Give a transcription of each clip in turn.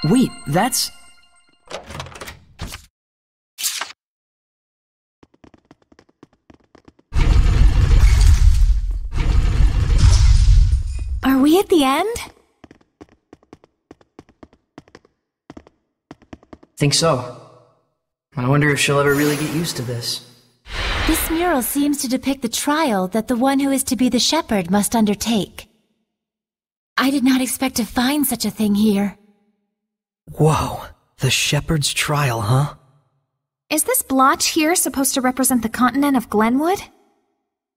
Wait, that's... Are we at the end? Think so. I wonder if she'll ever really get used to this. This mural seems to depict the trial that the one who is to be the shepherd must undertake. I did not expect to find such a thing here. Whoa, the shepherd's trial, huh? Is this blotch here supposed to represent the continent of Glenwood?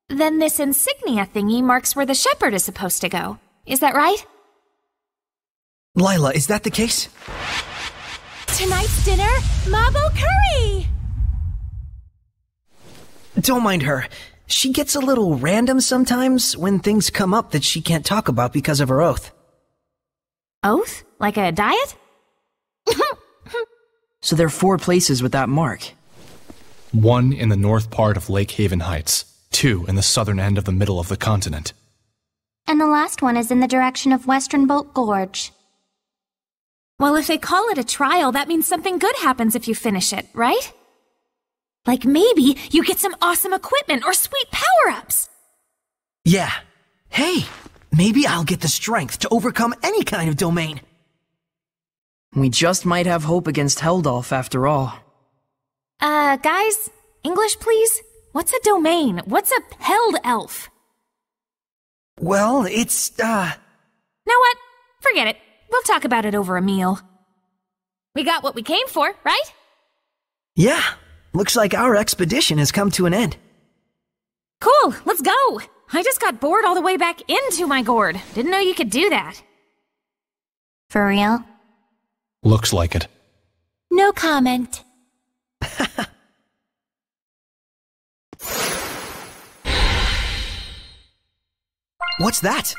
Then this insignia thingy marks where the shepherd is supposed to go. Is that right? Lila, is that the case? Tonight's dinner, Mabo curry! Don't mind her. She gets a little random sometimes when things come up that she can't talk about because of her oath. Oath? Like a diet? So there are 4 places with that mark. 1 in the north part of Lake Haven Heights, 2 in the southern end of the middle of the continent. And the last one is in the direction of Western Bolt Gorge. Well, if they call it a trial, that means something good happens if you finish it, right? Like maybe you get some awesome equipment or sweet power-ups. Yeah. Hey, maybe I'll get the strength to overcome any kind of domain. We just might have hope against Heldolf after all. Guys, English please? What's a domain? What's a held elf? Well, it's, Know what? Forget it. We'll talk about it over a meal. We got what we came for, right? Yeah. Looks like our expedition has come to an end. Cool, let's go! I just got bored all the way back into my gourd. Didn't know you could do that. For real? Looks like it. No comment. What's that?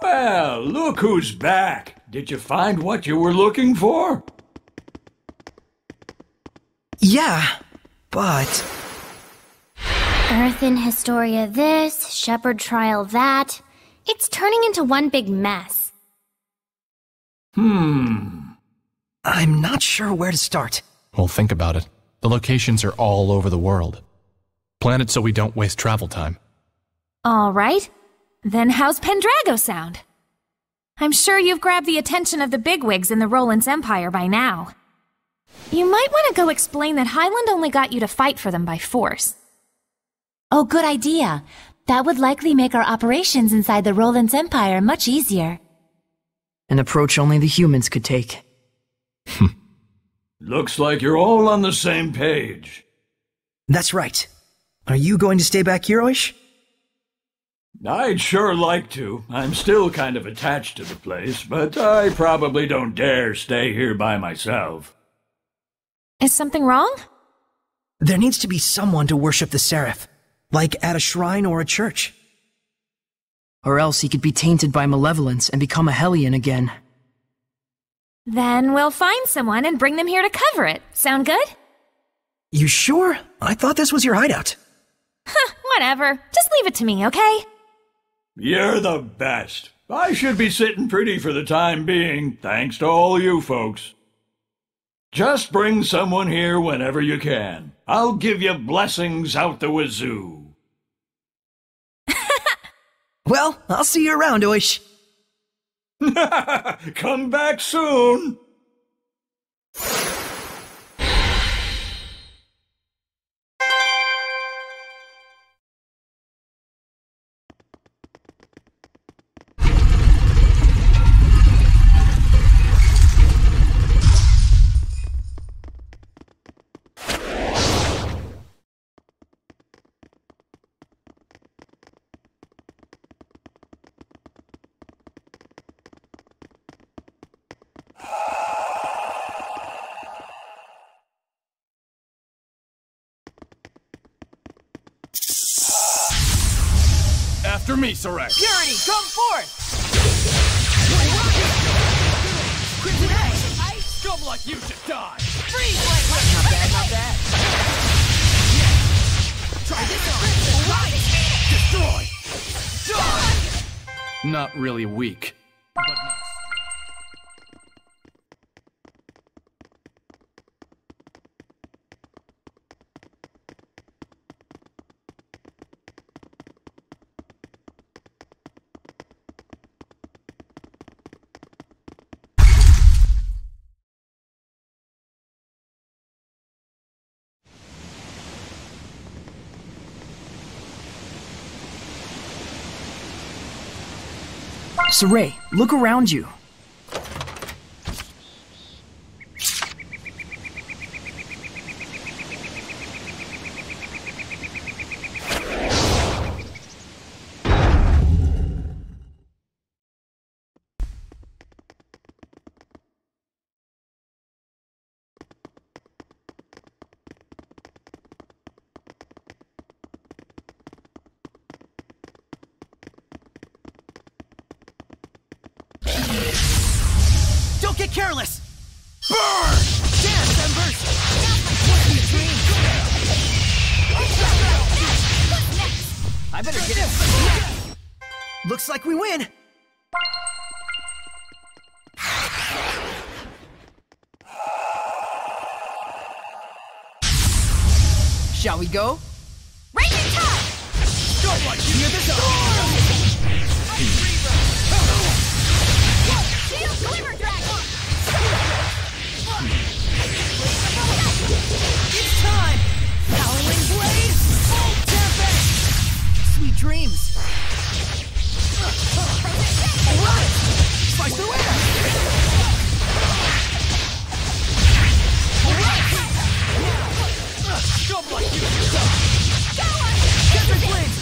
Well, look who's back. Did you find what you were looking for? Yeah, but... Earthen Historia this, Shepherd Trial that. It's turning into one big mess. I'm not sure where to start. Well, think about it. The locations are all over the world. Plan it so we don't waste travel time. All right. Then how's Pendrago sound? I'm sure you've grabbed the attention of the bigwigs in the Roland's Empire by now. You might want to go explain that Highland only got you to fight for them by force. Oh, good idea. That would likely make our operations inside the Roland's Empire much easier. An approach only the humans could take. Looks like you're all on the same page. That's right. Are you going to stay back here, Oish? I'd sure like to. I'm still kind of attached to the place, but I probably don't dare stay here by myself. Is something wrong? There needs to be someone to worship the Seraph, like at a shrine or a church. Or else he could be tainted by malevolence and become a Hellion again. Then we'll find someone and bring them here to cover it. Sound good? You sure? I thought this was your hideout. Whatever. Just leave it to me, okay? You're the best. I should be sitting pretty for the time being, thanks to all you folks. Just bring someone here whenever you can. I'll give you blessings out the wazoo. Well, I'll see you around, Oish. Come back soon. After me, Saray! Purity, come forth! Scum like you should die! Freeze! Not bad, not bad. Try this on! Destroy! Die! Not really weak, but nice. Saray, look around you. Don't get careless! Burn! Dance, Embers! I better get it. Looks like we win. Shall we go? Raging Tide! Go like you hear this Shield Glimmer Dragon! It's time! Howling Blade! Full Tempest! Sweet dreams! Alright! Fight through air! Scum like you! Tempest Blade!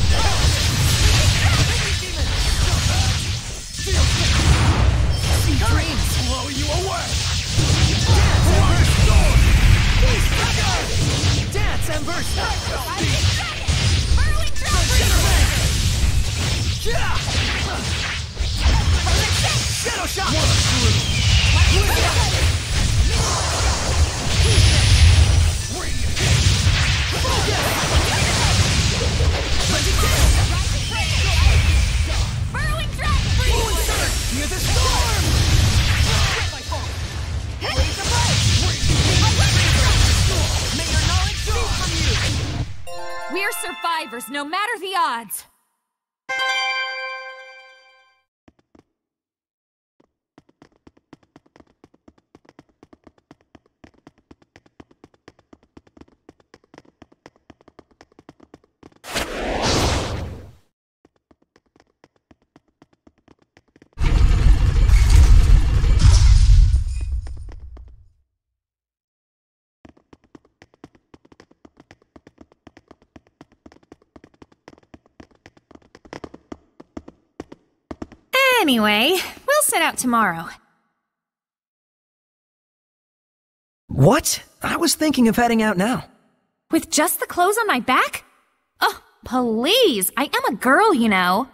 Sweet dreams! Blow you away! Dance, Embers! Burrowing Dragon! Shadow Shot! Burrowing Dragon! Near the storm! May your knowledge go from you! We're survivors, no matter the odds! Anyway, we'll set out tomorrow. What? I was thinking of heading out now. With just the clothes on my back? Oh, please! I am a girl, you know.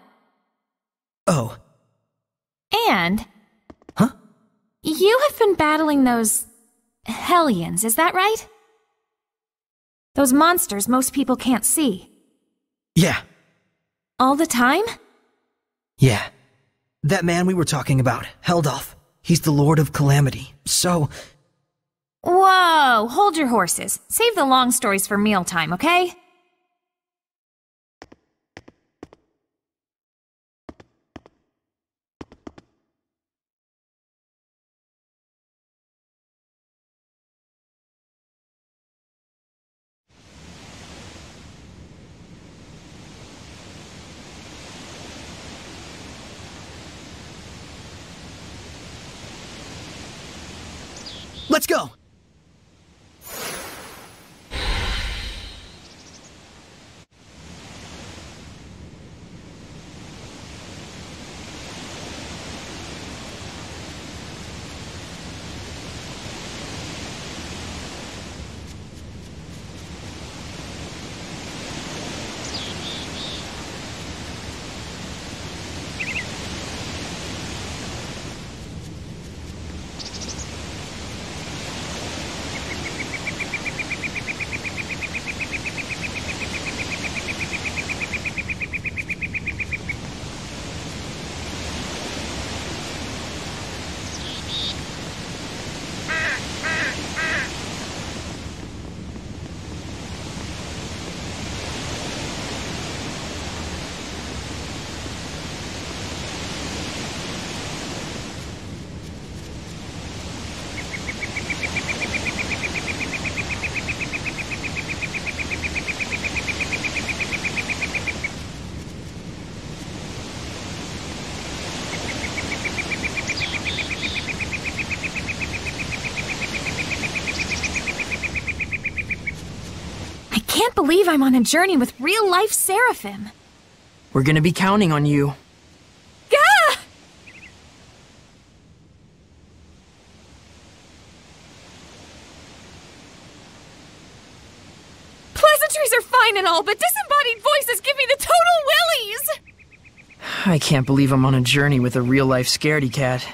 Oh. And... Huh? You have been battling those... Hellions, is that right? Those monsters most people can't see. Yeah. All the time? Yeah. That man we were talking about, Heldoth. He's the Lord of Calamity. So... Whoa! Hold your horses. Save the long stories for mealtime, okay? Let's go! can't believe I'm on a journey with real-life Seraphim. We're gonna be counting on you. Gah! Pleasantries are fine and all, but disembodied voices give me the total willies! I can't believe I'm on a journey with a real-life scaredy cat.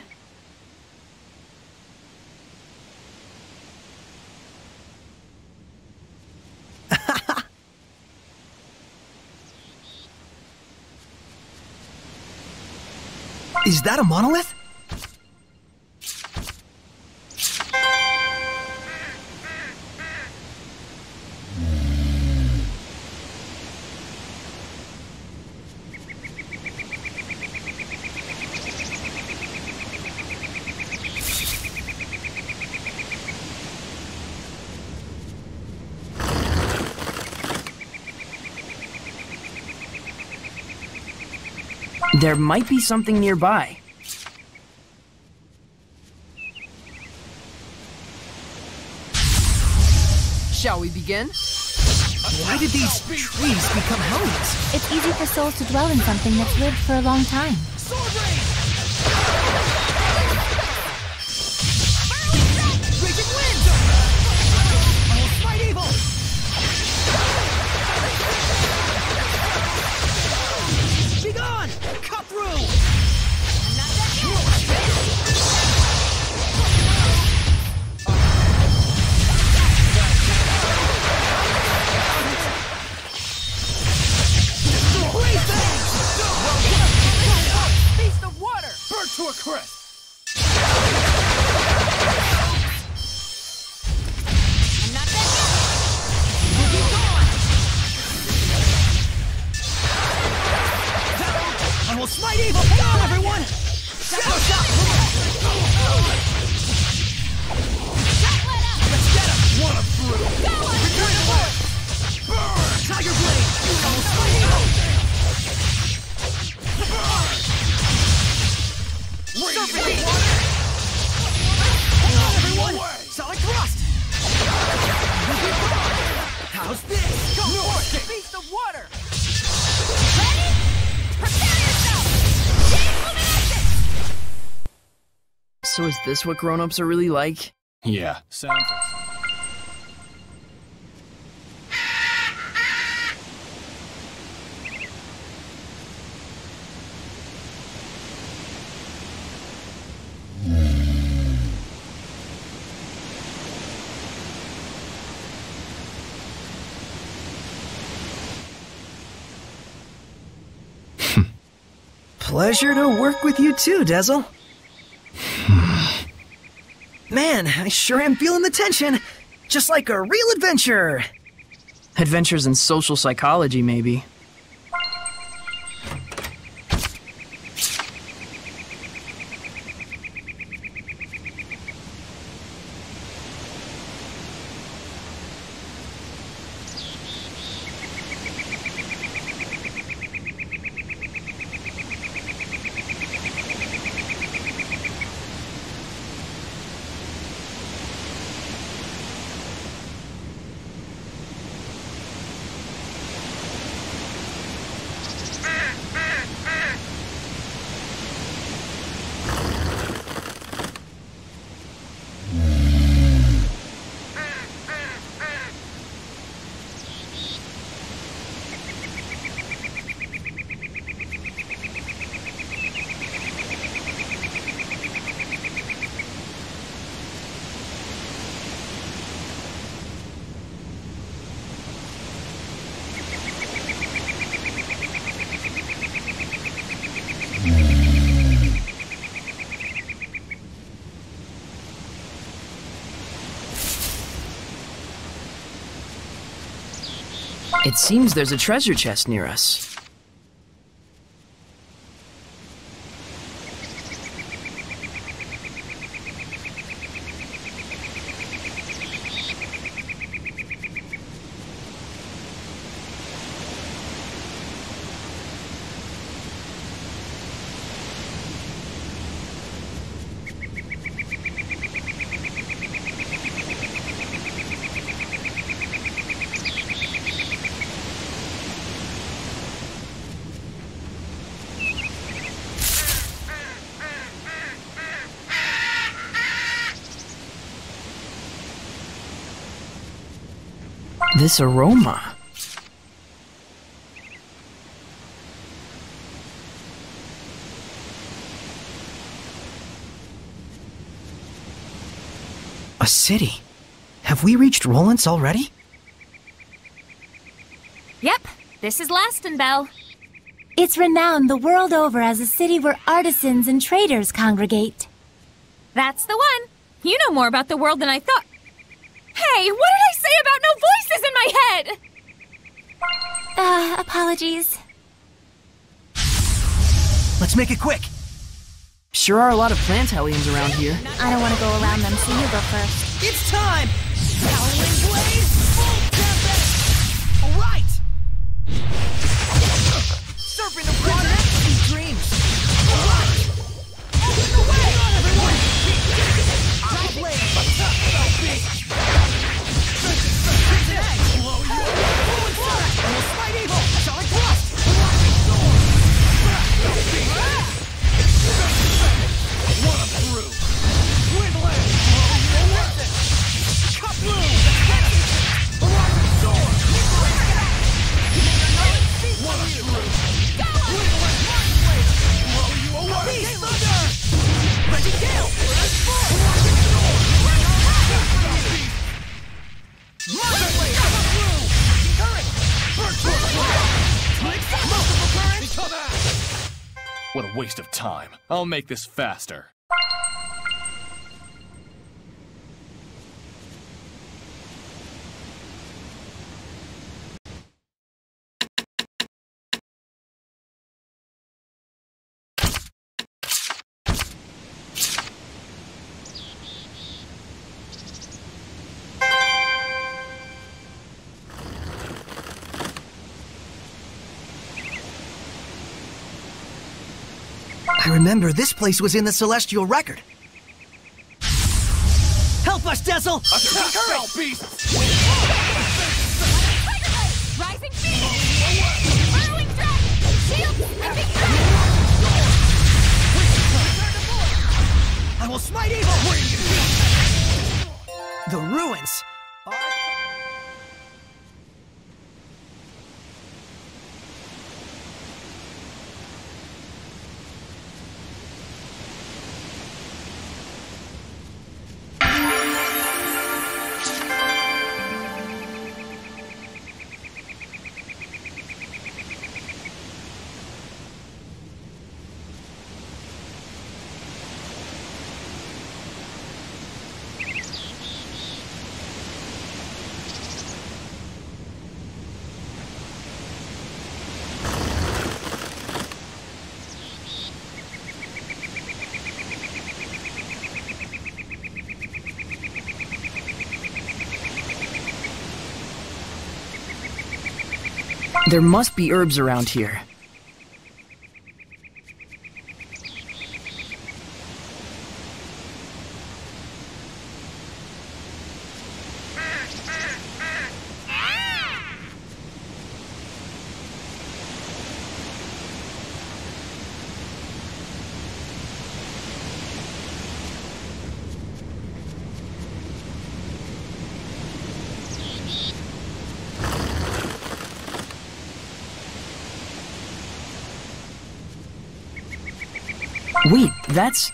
Is that a monolith? There might be something nearby. Shall we begin? Why did these trees become helmets? It's easy for souls to dwell in something that's lived for a long time. Sword rain! Raging wind! I will fight evil! Be gone! Cut through! Beast of water! Burn to a crisp! I'm not dead yet! We'll be gone! I will smite evil! Go, everyone! Shadow shot! Let's get him! One of through! Return to work! Burn! Tiger blade! I will smite evil! Surfing water! Hold on, everyone! Solid thrust! How's this? Go forth! Beast of water! Ready? Prepare yourself! Chain luminescence! So is this what grown-ups are really like? Yeah, sounds like Pleasure to work with you too, Dezel. Man, I sure am feeling the tension. Just like a real adventure. Adventures in social psychology, maybe. It seems there's a treasure chest near us. This aroma. A city. Have we reached Rollins already? Yep, this is Lastenbell. It's renowned the world over as a city where artisans and traders congregate. That's the one. You know more about the world than I thought. Hey, what did I say about no voices in my head? Apologies. Let's make it quick. Sure are a lot of plant hellions around here. I don't want to go around them, so you go first. It's time! Howling Blaze, full tempest! Alright! Surfing the water, sweet dreams! Alright! Open the way! Come on, everyone! I'll blaze! Fell beast! Crimson Edge! Blow you up! Fluid Surge! Almost Smite Evil! Sonic Thrust! What a brew! Windland! Blow you away! Cup Blue! Horizon Sword! What a brew! Windland! Mindblade! Blow you away! Beast Thunder! Reggie Gale! Horizon Sword! Mindblade! Cup Blue! Current! Virtual Blade! Multiple currents! Become Ash! What a waste of time. I'll make this faster. I remember this place was in the Celestial Record. Help us, Dazzle! Attack, Fell Beasts! Rising Phoenix! Burrowing Dragon! Shield! And Big I will smite evil! The ruins! There must be herbs around here. Wait, that's...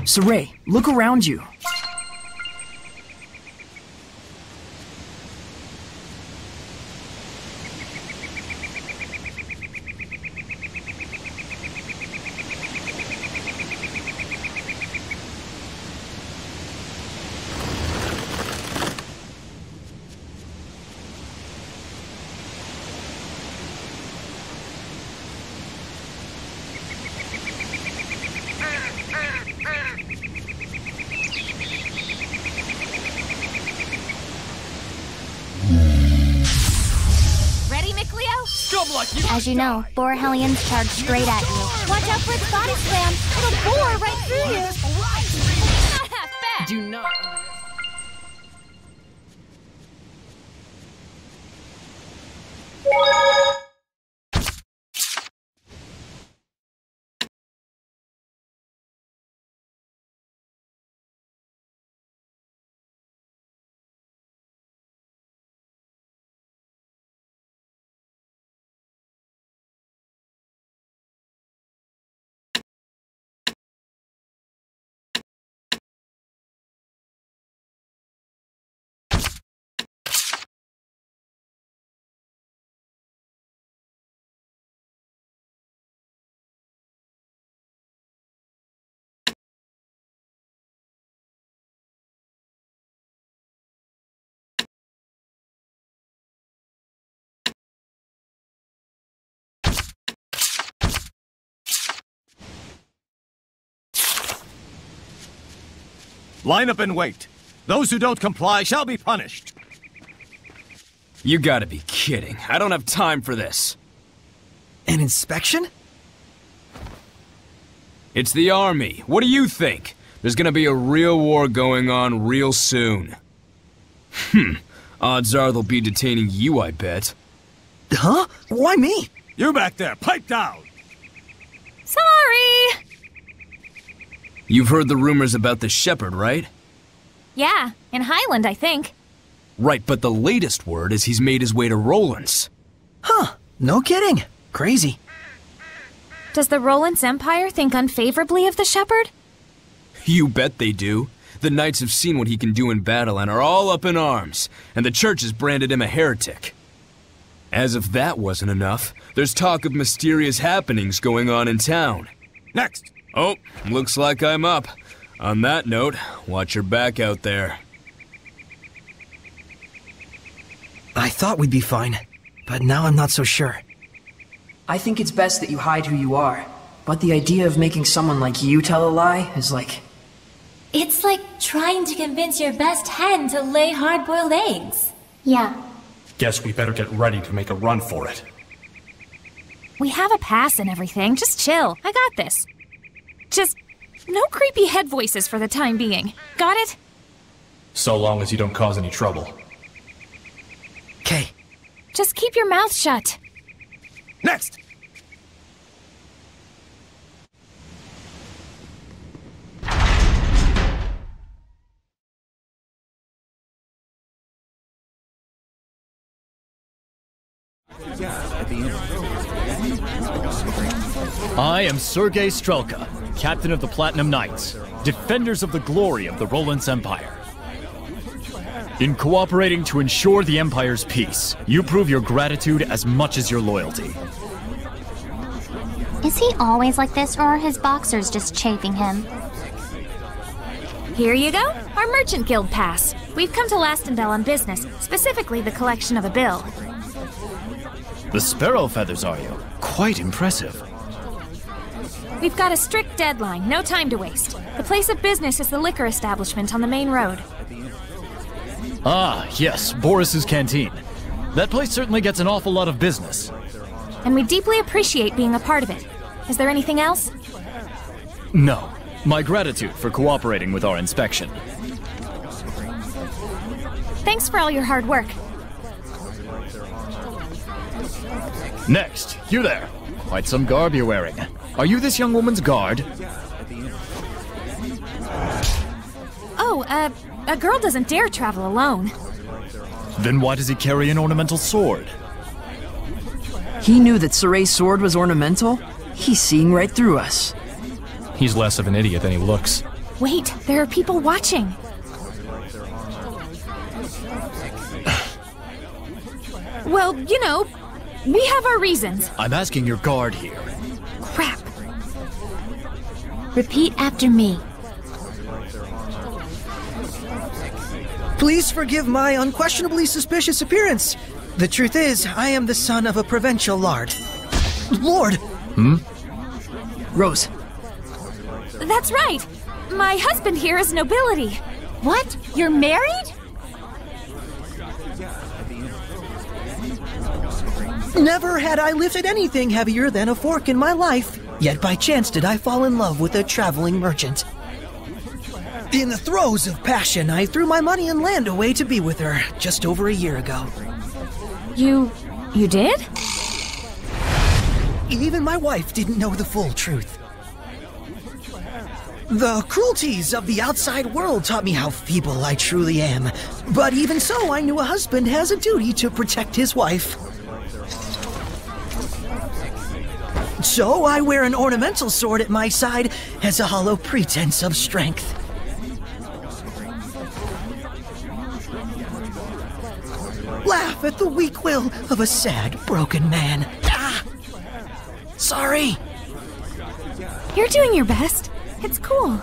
Saray, look around you. scum like you! As you know, boar hellions charge straight at you. Watch out for its body slam. It'll bore right through you. Not half bad. Do not. Line up and wait. Those who don't comply shall be punished. You gotta be kidding. I don't have time for this. An inspection? It's the army. What do you think? There's gonna be a real war going on real soon. Odds are they'll be detaining you, I bet. Huh? Why me? You back there, pipe down! Sorry! You've heard the rumors about the shepherd, right? Yeah, in Highland, I think. Right, but the latest word is he's made his way to Roland's. Huh. No kidding. Crazy. Does the Roland's Empire think unfavorably of the shepherd? You bet they do. The knights have seen what he can do in battle and are all up in arms, and the church has branded him a heretic. As if that wasn't enough, there's talk of mysterious happenings going on in town. Next! Oh, looks like I'm up. On that note, watch your back out there. I thought we'd be fine, but now I'm not so sure. I think it's best that you hide who you are, but the idea of making someone like you tell a lie is like... It's like trying to convince your best hen to lay hard-boiled eggs. Yeah. Guess we better get ready to make a run for it. We have a pass and everything. Just chill. I got this. Just no creepy head voices for the time being. Got it? So long as you don't cause any trouble. Okay. Just keep your mouth shut. Next! I am Sergei Strelka, Captain of the Platinum Knights, defenders of the glory of the Roland's Empire. In cooperating to ensure the Empire's peace, you prove your gratitude as much as your loyalty. Is he always like this, or are his boxers just chafing him? Here you go, our Merchant Guild pass. We've come to Lastendel on business, specifically the collection of a bill. The sparrow feathers, are you? Quite impressive. We've got a strict deadline, no time to waste. The place of business is the liquor establishment on the main road. Ah, yes, Boris's Canteen. That place certainly gets an awful lot of business. And we deeply appreciate being a part of it. Is there anything else? No. My gratitude for cooperating with our inspection. Thanks for all your hard work. Next, you there. Quite some garb you're wearing. Are you this young woman's guard? Oh, a girl doesn't dare travel alone. Then why does he carry an ornamental sword? He knew that Soray's sword was ornamental? He's seeing right through us. He's less of an idiot than he looks. Wait, there are people watching. Well, you know, we have our reasons. I'm asking your guard here. Crap. Repeat after me. Please forgive my unquestionably suspicious appearance. The truth is, I am the son of a provincial lord. Lord! Rose. That's right. My husband here is nobility. What? You're married? Never had I lifted anything heavier than a fork in my life, yet by chance did I fall in love with a traveling merchant. In the throes of passion, I threw my money and land away to be with her just over a year ago. You did? Even my wife didn't know the full truth. The cruelties of the outside world taught me how feeble I truly am. But even so, I knew a husband has a duty to protect his wife. So I wear an ornamental sword at my side as a hollow pretense of strength. Laugh at the weak will of a sad, broken man. Ah! Sorry. You're doing your best. It's cool.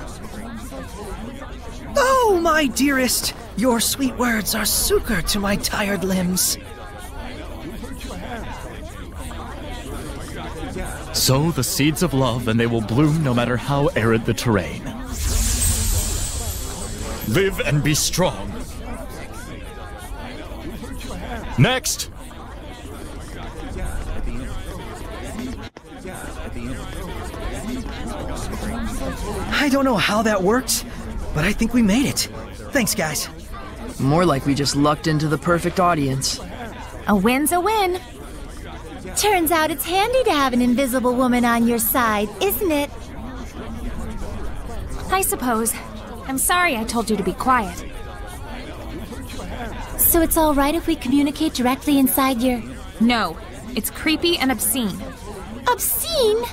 Oh, my dearest, your sweet words are succor to my tired limbs. Sow the seeds of love and they will bloom no matter how arid the terrain. Live and be strong. Next! I don't know how that worked, but I think we made it. Thanks, guys. More like we just lucked into the perfect audience. A win's a win. Turns out it's handy to have an invisible woman on your side, isn't it? I suppose. I'm sorry I told you to be quiet. So it's all right if we communicate directly inside your... No, it's creepy and obscene. Obscene?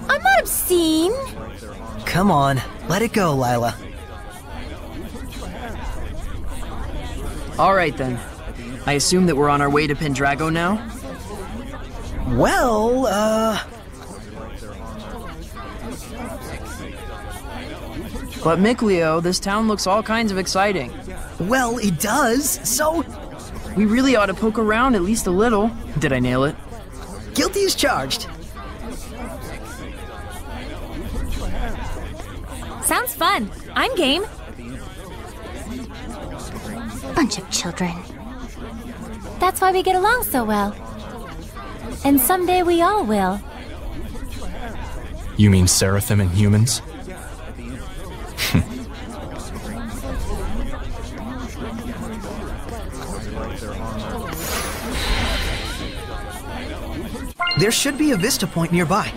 I'm not obscene. Come on, let it go, Lila. All right then. I assume that we're on our way to Pendrago now? Well, But Mikleo, this town looks all kinds of exciting. Well, it does, so... We really ought to poke around at least a little. Did I nail it? Guilty as charged. Sounds fun. I'm game. Bunch of children. That's why we get along so well. And someday we all will. You mean Seraphim and humans? There should be a vista point nearby.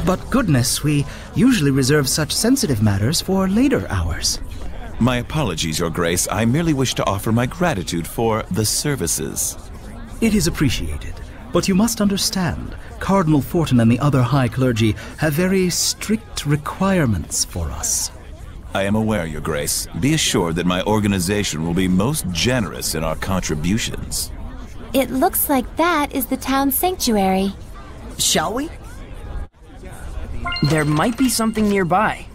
But goodness, we usually reserve such sensitive matters for later hours. My apologies, Your Grace. I merely wish to offer my gratitude for the services. It is appreciated, but you must understand, Cardinal Fortin and the other high clergy have very strict requirements for us. I am aware, Your Grace. Be assured that my organization will be most generous in our contributions. It looks like that is the town sanctuary. Shall we? There might be something nearby.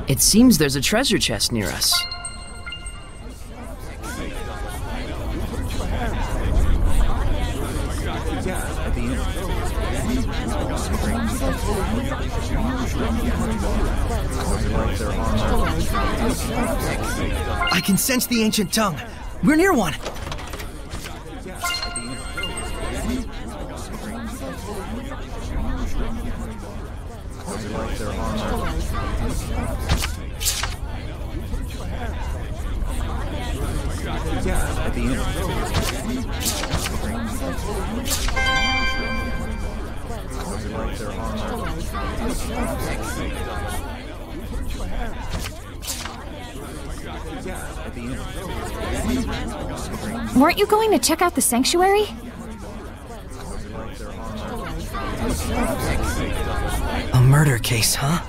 It seems there's a treasure chest near us. I can sense the ancient tongue. We're near one. Weren't you going to check out the sanctuary? A murder case, huh?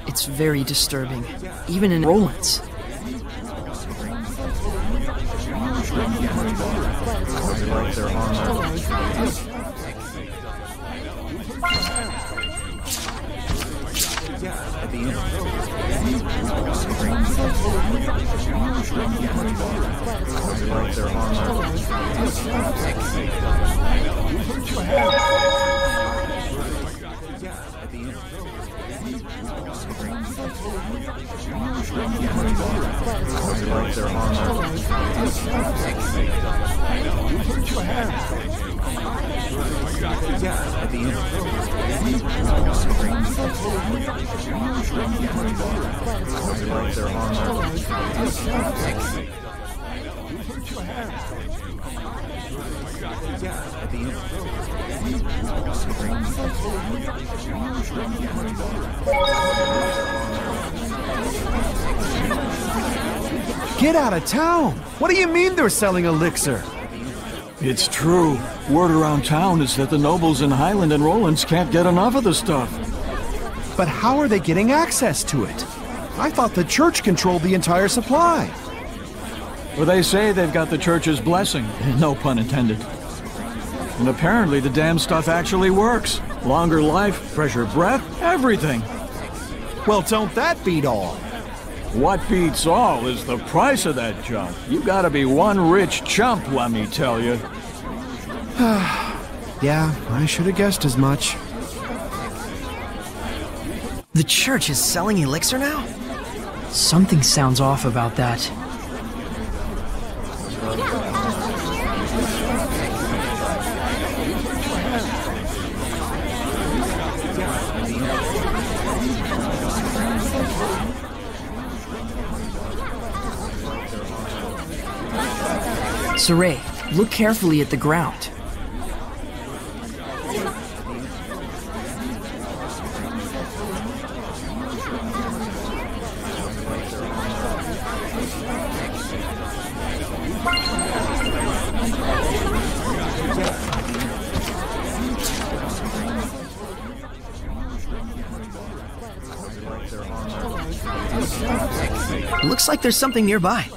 It's very disturbing, even in Roland's. Get out of town! What do you mean they're selling elixir? It's true. Word around town is that the nobles in Highland and Rollins can't get enough of the stuff. But how are they getting access to it? I thought the church controlled the entire supply. Well, they say they've got the church's blessing, no pun intended. And apparently the damn stuff actually works. Longer life, fresher breath, everything. Well, don't that beat all? What beats all is the price of that junk. You gotta be one rich chump, let me tell you. Yeah, I should have guessed as much. The church is selling elixir now? Something sounds off about that. Saray, look carefully at the ground. Looks like there's something nearby.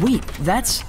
Wait, that's...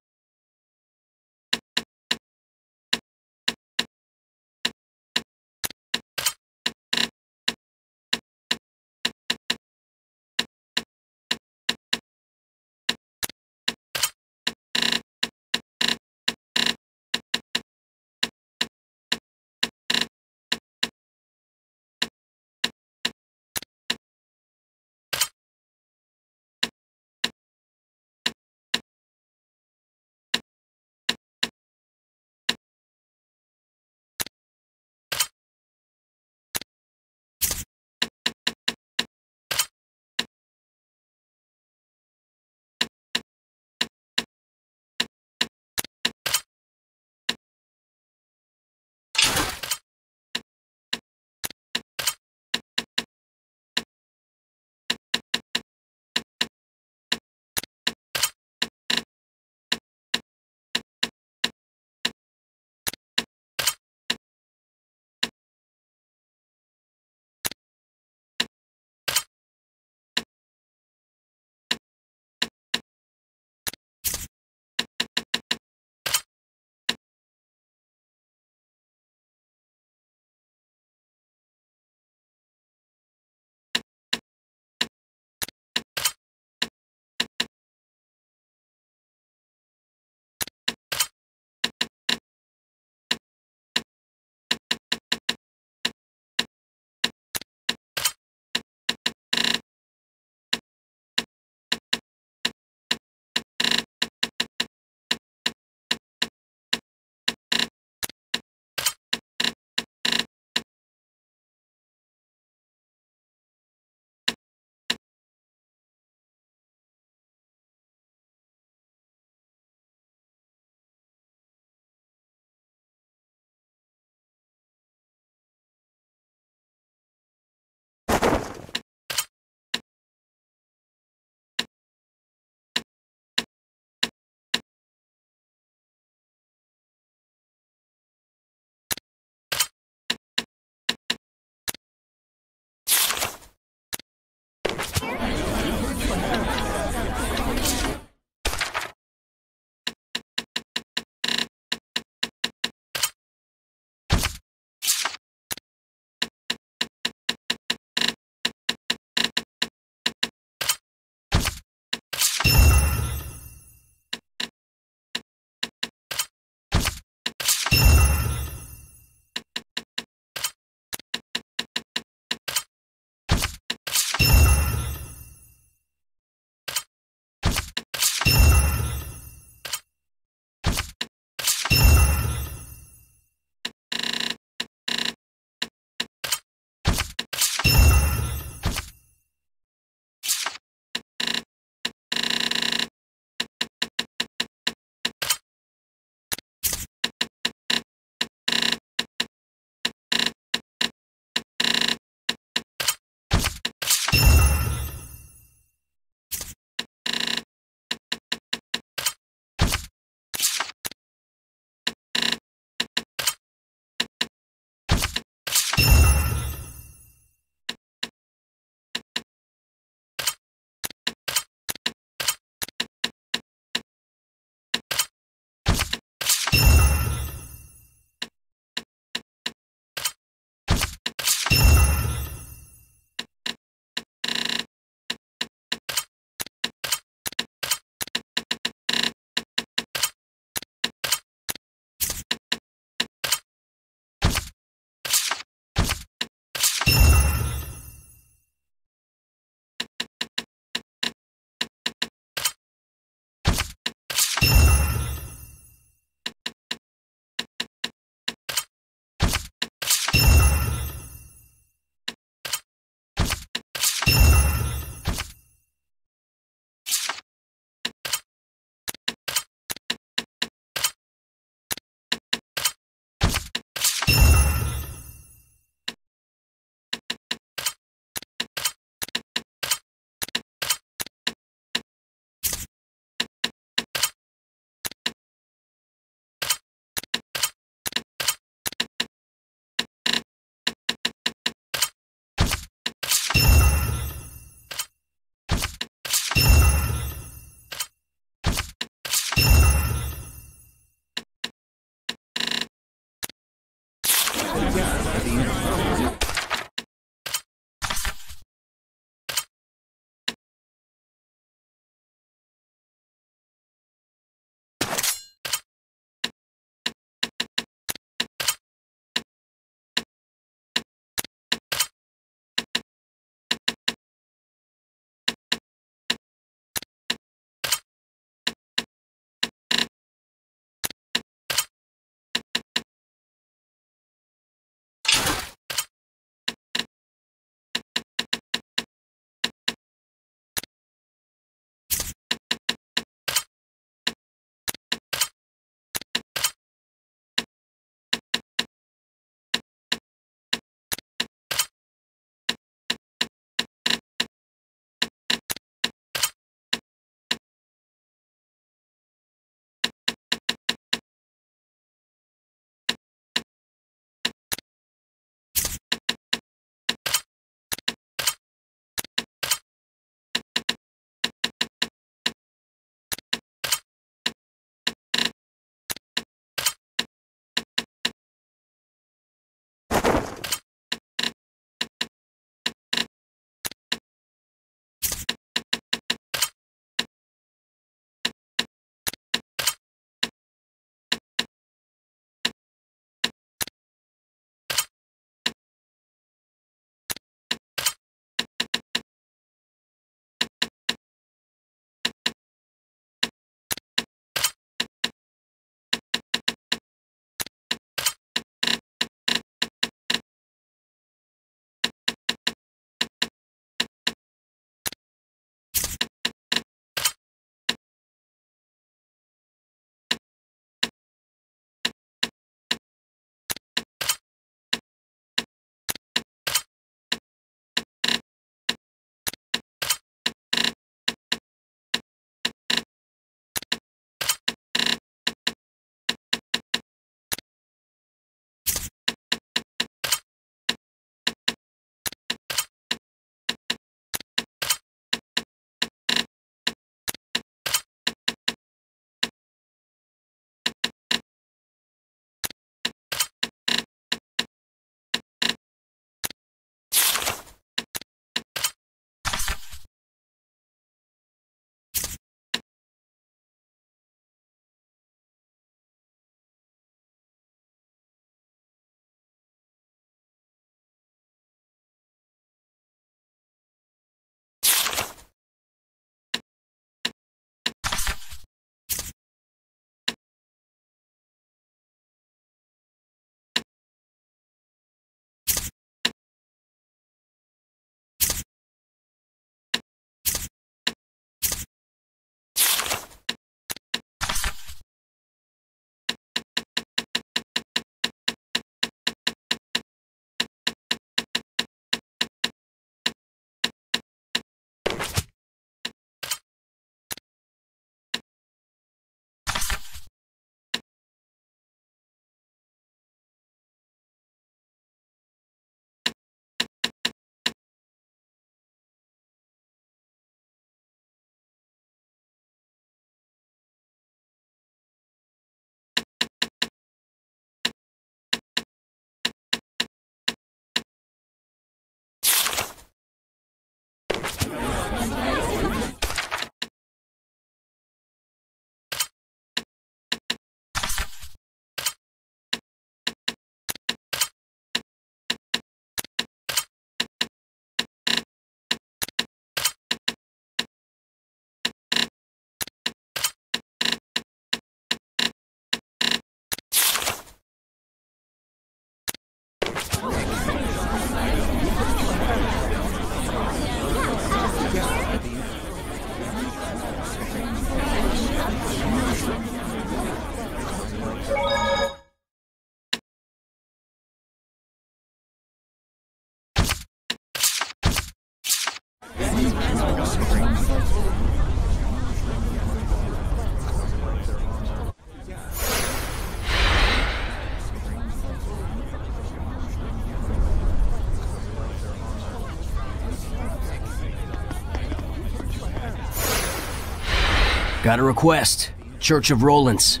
Got a request. Church of Rollins.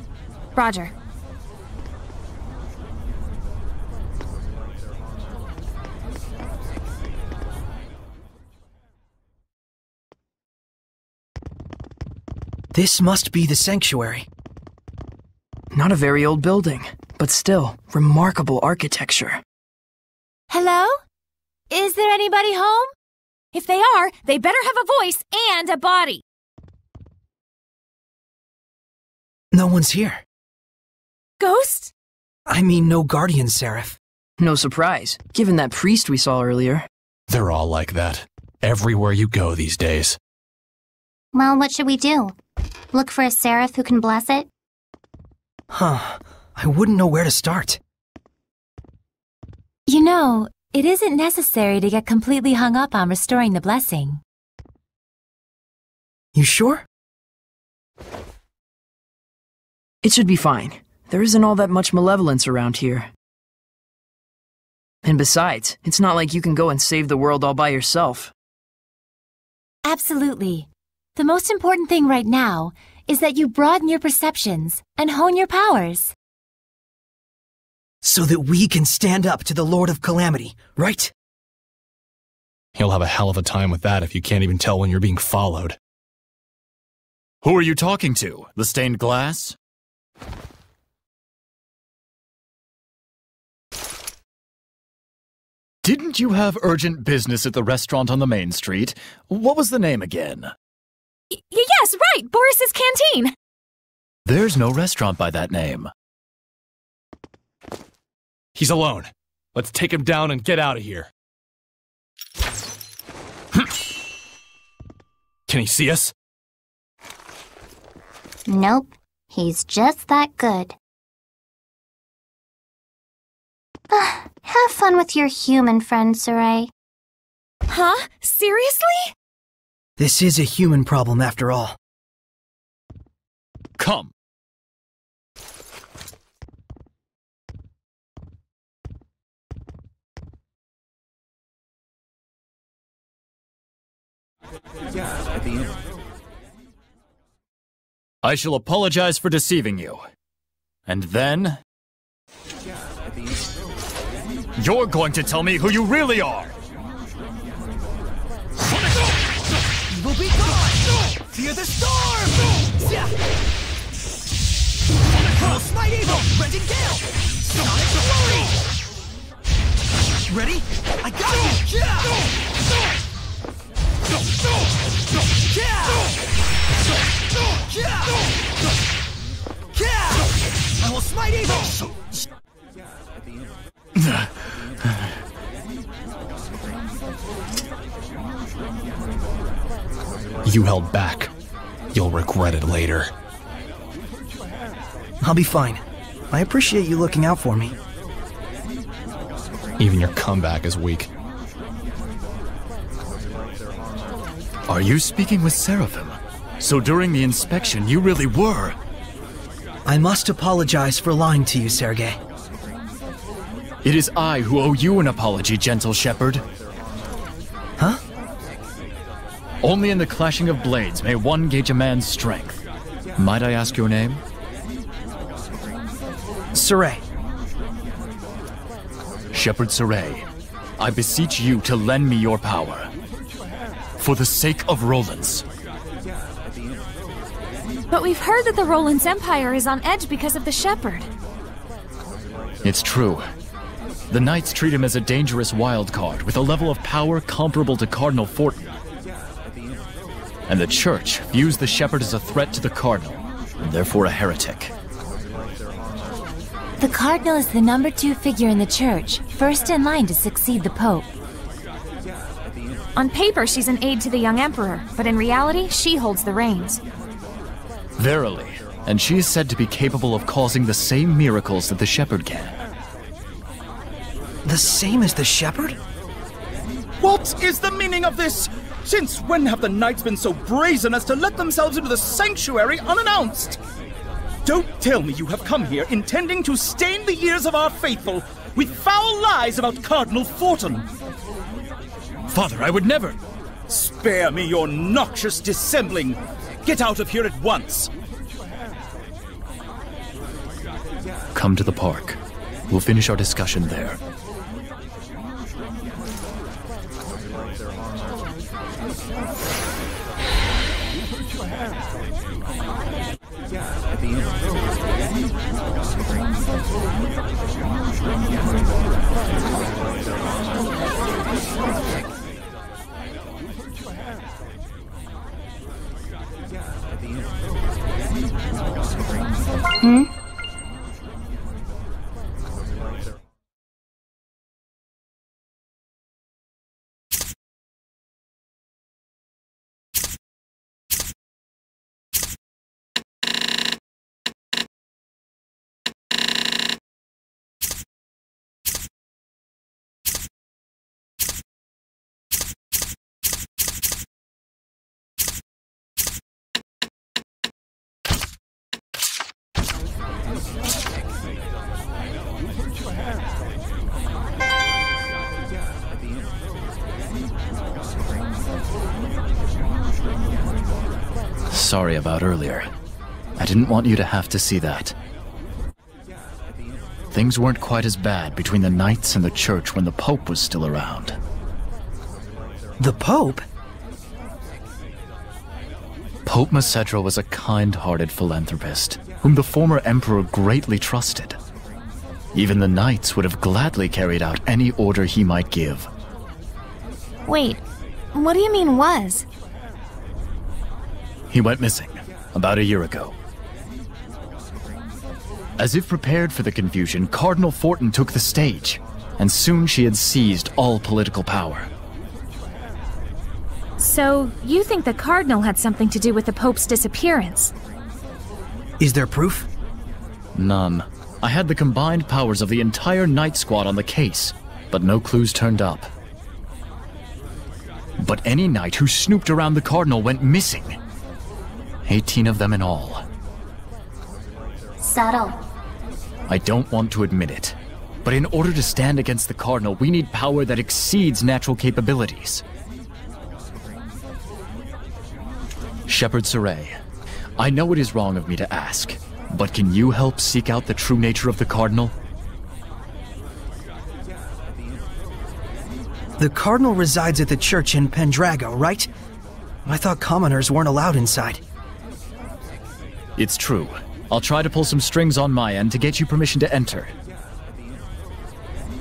Roger. This must be the sanctuary. Not a very old building, but still, remarkable architecture. Hello? Is there anybody home? If they are, they better have a voice and a body. No one's here. Ghost? I mean, no guardian seraph. No surprise, given that priest we saw earlier. They're all like that. Everywhere you go these days. Well, what should we do? Look for a seraph who can bless it? Huh. I wouldn't know where to start. You know, it isn't necessary to get completely hung up on restoring the blessing. You sure? It should be fine. There isn't all that much malevolence around here. And besides, it's not like you can go and save the world all by yourself. Absolutely. The most important thing right now is that you broaden your perceptions and hone your powers. So that we can stand up to the Lord of Calamity, right? You'll have a hell of a time with that if you can't even tell when you're being followed. Who are you talking to? The stained glass? Didn't you have urgent business at the restaurant on the main street? What was the name again? Yes, right! Boris's Canteen! There's no restaurant by that name. He's alone. Let's take him down and get out of here. Can he see us? Nope. He's just that good. Have fun with your human friend, Saray. Huh? Seriously? This is a human problem after all. Come. I shall apologize for deceiving you. And then... you're going to tell me who you really are! Evil be gone! Fear the storm! I'll smite evil! Rending gale! Sonic glory! Ready? I got you! I will smite evil! You held back. You'll regret it later. I'll be fine. I appreciate you looking out for me. Even your comeback is weak. Are you speaking with Seraphim? So during the inspection, you really were... I must apologize for lying to you, Sergei. It is I who owe you an apology, gentle shepherd. Huh? Only in the clashing of blades may one gauge a man's strength. Might I ask your name? Saray. Shepherd Saray, I beseech you to lend me your power. For the sake of Rollins. But we've heard that the Rollins Empire is on edge because of the Shepherd. It's true. The Knights treat him as a dangerous wild card with a level of power comparable to Cardinal Fortin. And the Church views the Shepherd as a threat to the Cardinal, and therefore a heretic. The Cardinal is the number 2 figure in the Church, first in line to succeed the Pope. On paper, she's an aide to the young Emperor, but in reality, she holds the reins. Verily, and she is said to be capable of causing the same miracles that the Shepherd can. The same as the Shepherd? What is the meaning of this? Since when have the knights been so brazen as to let themselves into the sanctuary unannounced? Don't tell me you have come here intending to stain the ears of our faithful with foul lies about Cardinal Fortin. Father, I would never... Spare me your noxious dissembling. Get out of here at once. Come to the park. We'll finish our discussion there. Hmm? Sorry about earlier. I didn't want you to have to see that. Things weren't quite as bad between the Knights and the Church when the Pope was still around. The Pope? Pope Macedra was a kind-hearted philanthropist, whom the former Emperor greatly trusted. Even the Knights would have gladly carried out any order he might give. Wait, what do you mean was? He went missing about a year ago. As if prepared for the confusion, Cardinal Fortin took the stage, and soon she had seized all political power. So, you think the Cardinal had something to do with the Pope's disappearance? Is there proof? None. I had the combined powers of the entire Knight Squad on the case, but no clues turned up. But any knight who snooped around the Cardinal went missing. 18 of them in all. Subtle. I don't want to admit it, but in order to stand against the Cardinal, we need power that exceeds natural capabilities. Shepherd Saray, I know it is wrong of me to ask, but can you help seek out the true nature of the Cardinal? The Cardinal resides at the church in Pendrago, right? I thought commoners weren't allowed inside. It's true. I'll try to pull some strings on my end to get you permission to enter.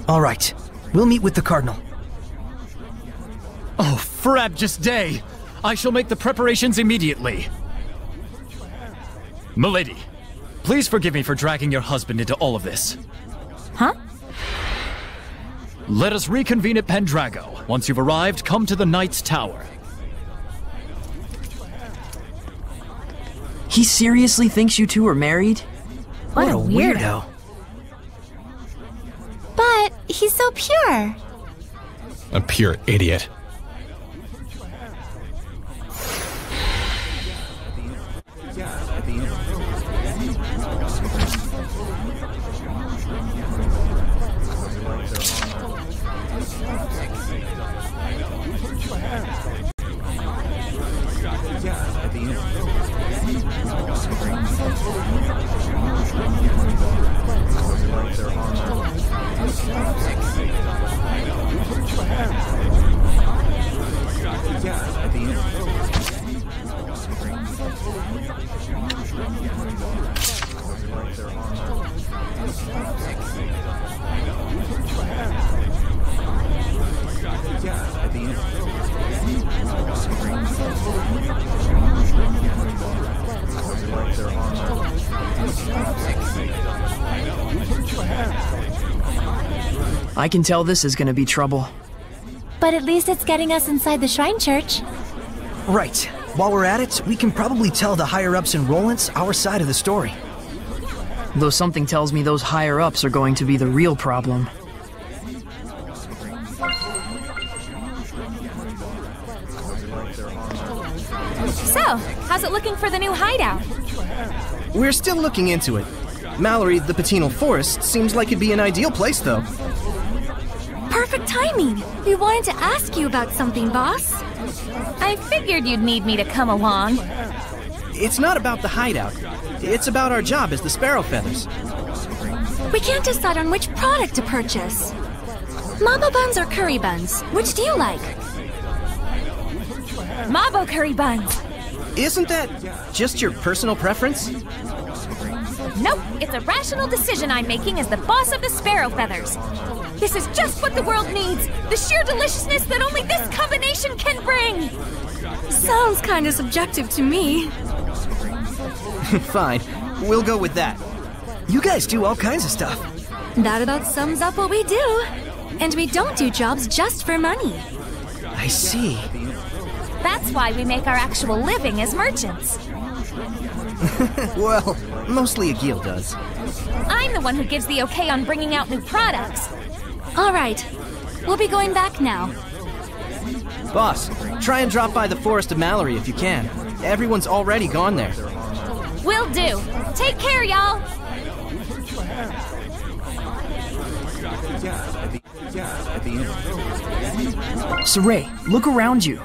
All right. We'll meet with the Cardinal. Oh, frabjous day! I shall make the preparations immediately. Milady, please forgive me for dragging your husband into all of this. Huh? Let us reconvene at Pendrago. Once you've arrived, come to the Knight's Tower. He seriously thinks you two are married? What a weirdo. But he's so pure. A pure idiot. I can tell this is gonna be trouble. But at least it's getting us inside the Shrine Church. Right. While we're at it, we can probably tell the higher-ups in Rollins our side of the story. Though something tells me those higher-ups are going to be the real problem. looking for the new hideout. We're still looking into it. Mallory, the Patinal Forest, seems like it'd be an ideal place, though. Perfect timing. We wanted to ask you about something, boss. I figured you'd need me to come along. It's not about the hideout. It's about our job as the Sparrow Feathers. We can't decide on which product to purchase. Mabo buns or curry buns? Which do you like? Mabo curry buns. Isn't that just your personal preference? Nope, it's a rational decision I'm making as the boss of the Sparrow Feathers. This is just what the world needs. The sheer deliciousness that only this combination can bring. Sounds kind of subjective to me. Fine, we'll go with that. You guys do all kinds of stuff. That about sums up what we do. And we don't do jobs just for money. I see. That's why we make our actual living as merchants. Well, mostly Agil does. I'm the one who gives the okay on bringing out new products. All right, we'll be going back now. Boss, try and drop by the Forest of Mallory if you can. Everyone's already gone there. Will do. Take care, y'all. Saray, look around you.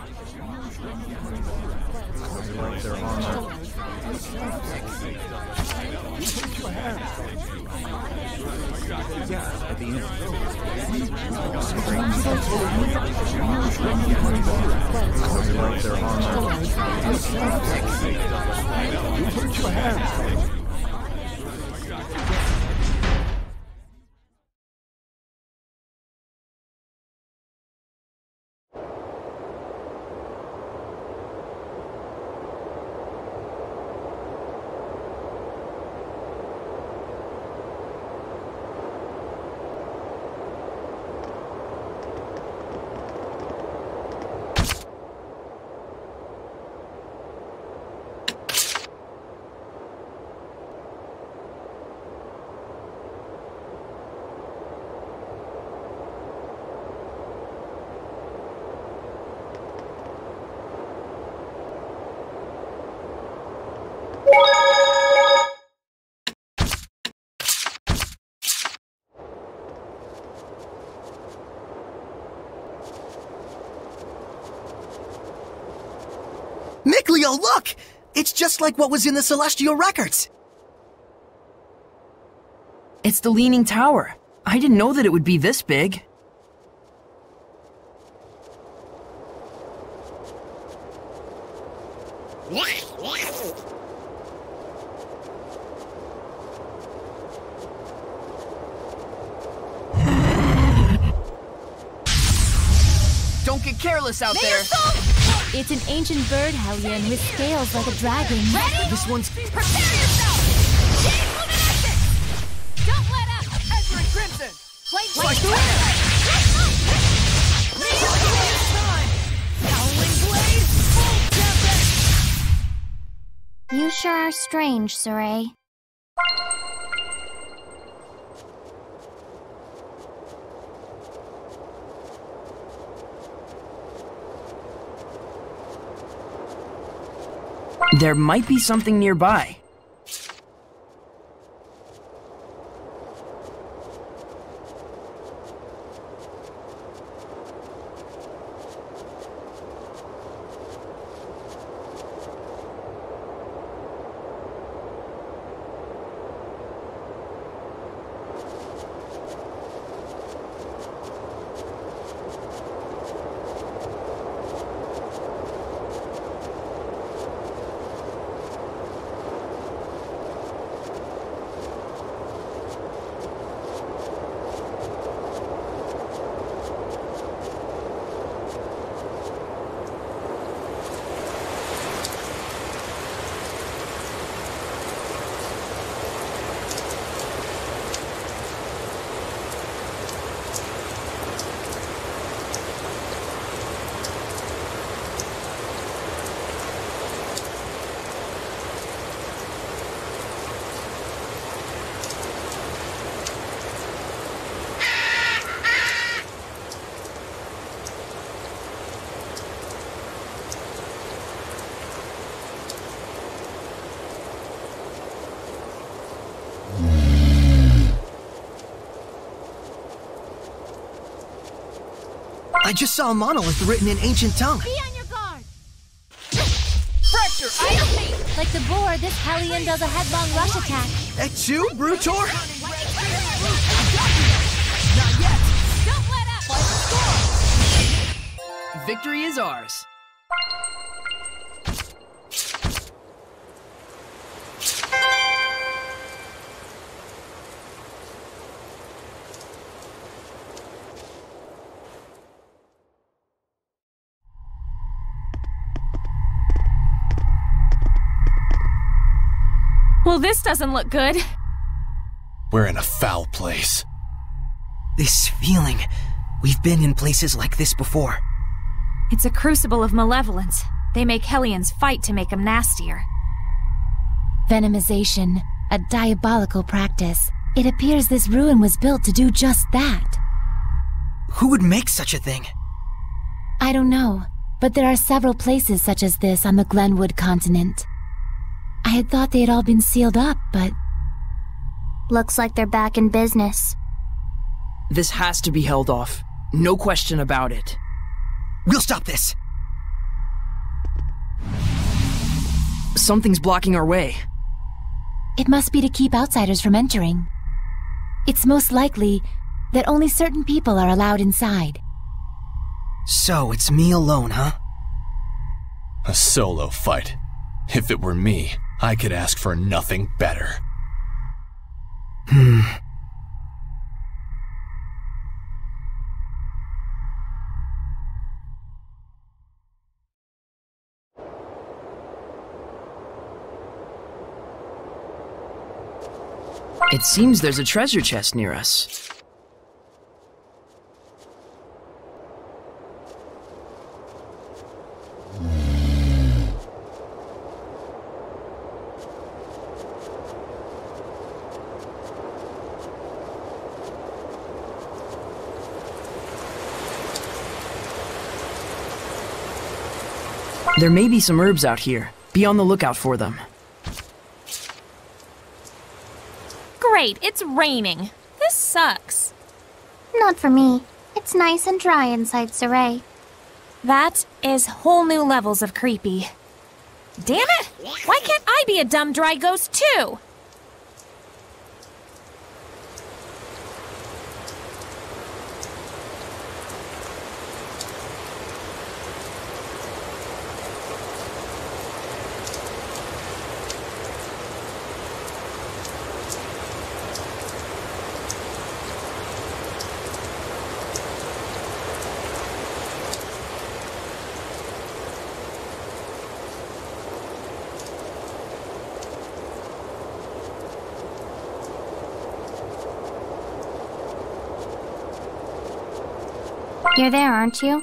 Mickleo, look! It's just like what was in the Celestial Records. It's the Leaning Tower. I didn't know that it would be this big. Don't get careless out there! It's an ancient bird, Hellion, with scales like a dragon. Ready? This one's... Prepare yourself! Chain luminescence! Don't let up! Ezra and Crimson! Like the Howling Blade! Full tempest! You sure are strange, Saray. There might be something nearby. just saw a monolith written in ancient tongue. Be on your guard! Fracture! Like the boar, this Hellion does a headlong rush attack. At you, Brutor? Not yet! Don't let up! Victory is ours. Well, this doesn't look good. We're in a foul place. This feeling. We've been in places like this before. It's a crucible of malevolence. They make Hellions fight to make them nastier. Venomization, a diabolical practice. It appears this ruin was built to do just that. Who would make such a thing? I don't know, but there are several places such as this on the Glenwood continent. I had thought they had all been sealed up, but... Looks like they're back in business. This has to be held off. No question about it. We'll stop this! Something's blocking our way. It must be to keep outsiders from entering. It's most likely that only certain people are allowed inside. So, it's me alone, huh? A solo fight. If it were me, I could ask for nothing better. It seems there's a treasure chest near us. There may be some herbs out here. Be on the lookout for them. Great, it's raining. This sucks. Not for me. It's nice and dry inside Saray. That is whole new levels of creepy. Damn it! Why can't I be a dumb dry ghost too? You're there, aren't you?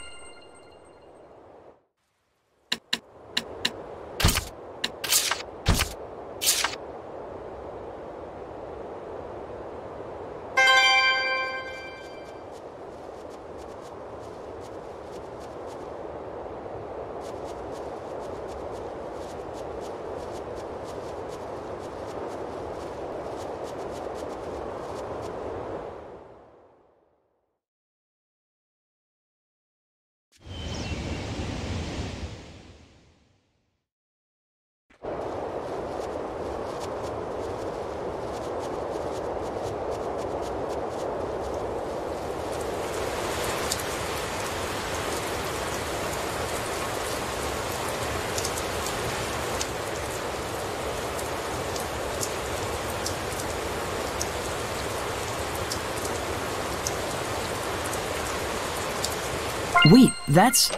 Wait, that's...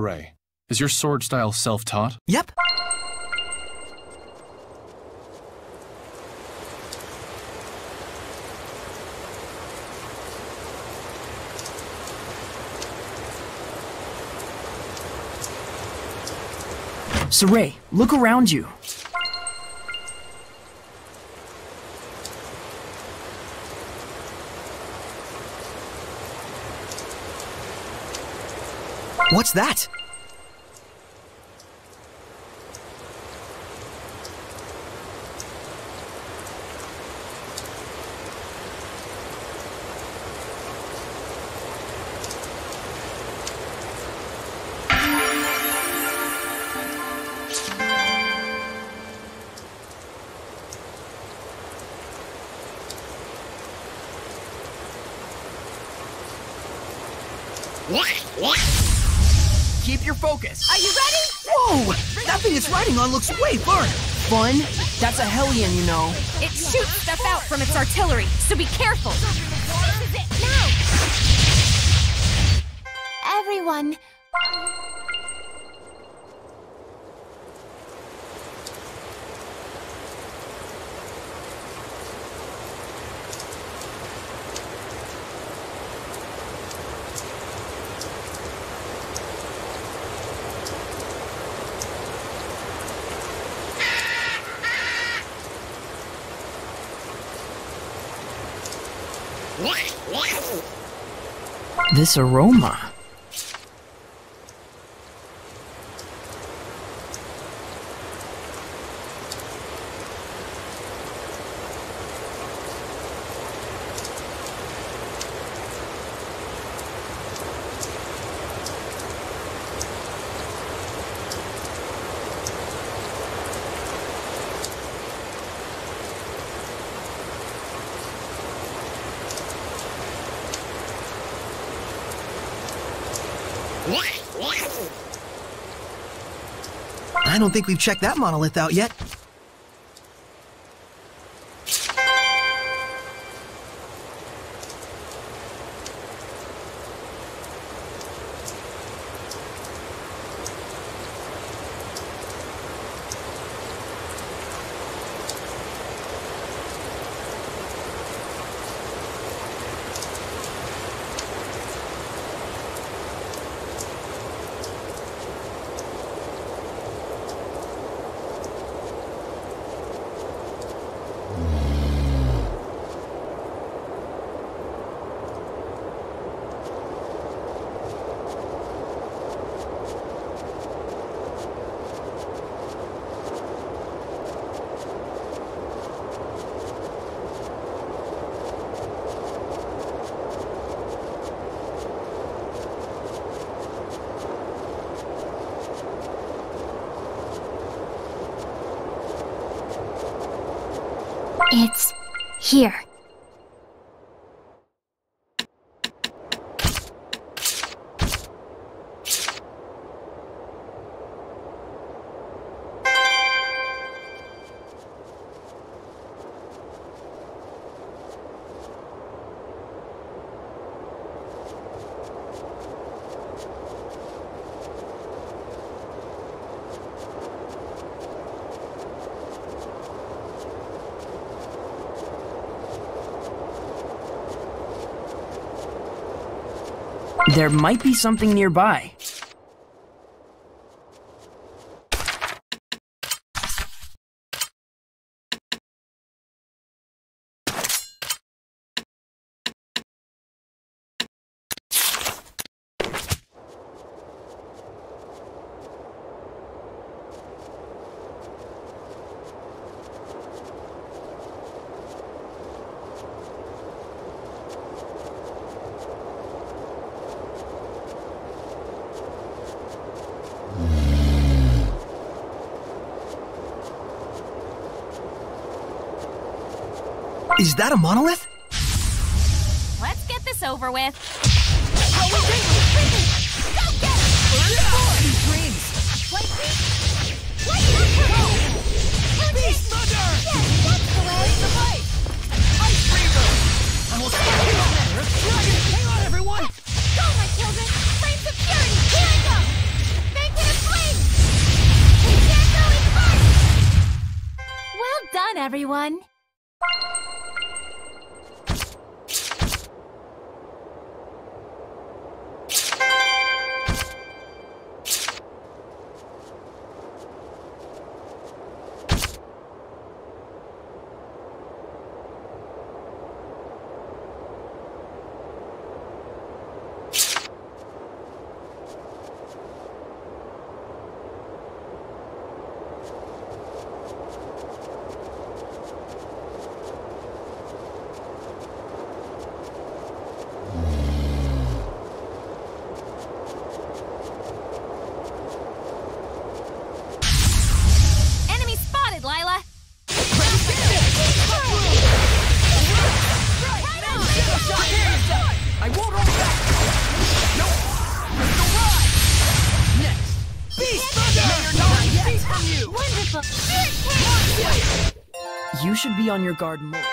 Saray. Is your sword style self-taught? Yep. Saray, look around you. What's that? Keep your focus. Are you ready? Whoa! That thing it's riding on looks way fun! Fun? That's a Hellion, you know. It shoots stuff out from its artillery, so be careful. This is it now! Everyone, This aroma. I don't think we've checked that monolith out yet. It's here. There might be something nearby. Is that a monolith? Let's get this over with. Go get it! Dreams! Beast Thunder! Yes, that's the way! The fight! Ice Reaver! I will stop you on that, Earth Dragon! Hang on, everyone! Go, my children! Flames of purity, here I go! everyone. I won't hold back! No! Crystal Ride! Next! Beast Thunder! May your knowledge cease from you! Wonderful! You should be on your guard more.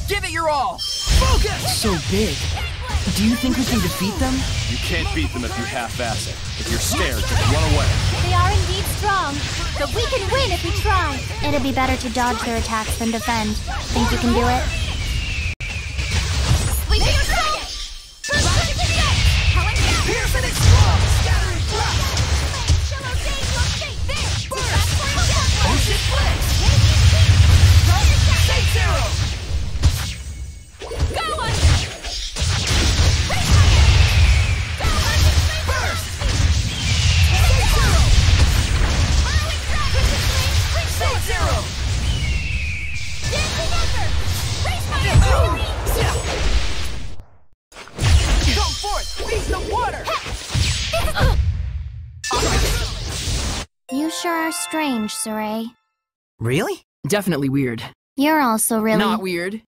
Give it your all! Focus! So big. Do you think we can defeat them? You can't beat them if you half-ass it. If you're scared, just run away. They are indeed strong, but we can win if we try. It'd be better to dodge their attacks than defend. Think you can do it? Sleeping Dragon! Pierce and explode! Scattering blast! Ocean Blitz! Saint Zero! Go on! Burst! Saint Zero! Saint Zero! Come forth! Beast of water! You sure are strange, Saray. Really? Definitely weird. You're also really... Not weird.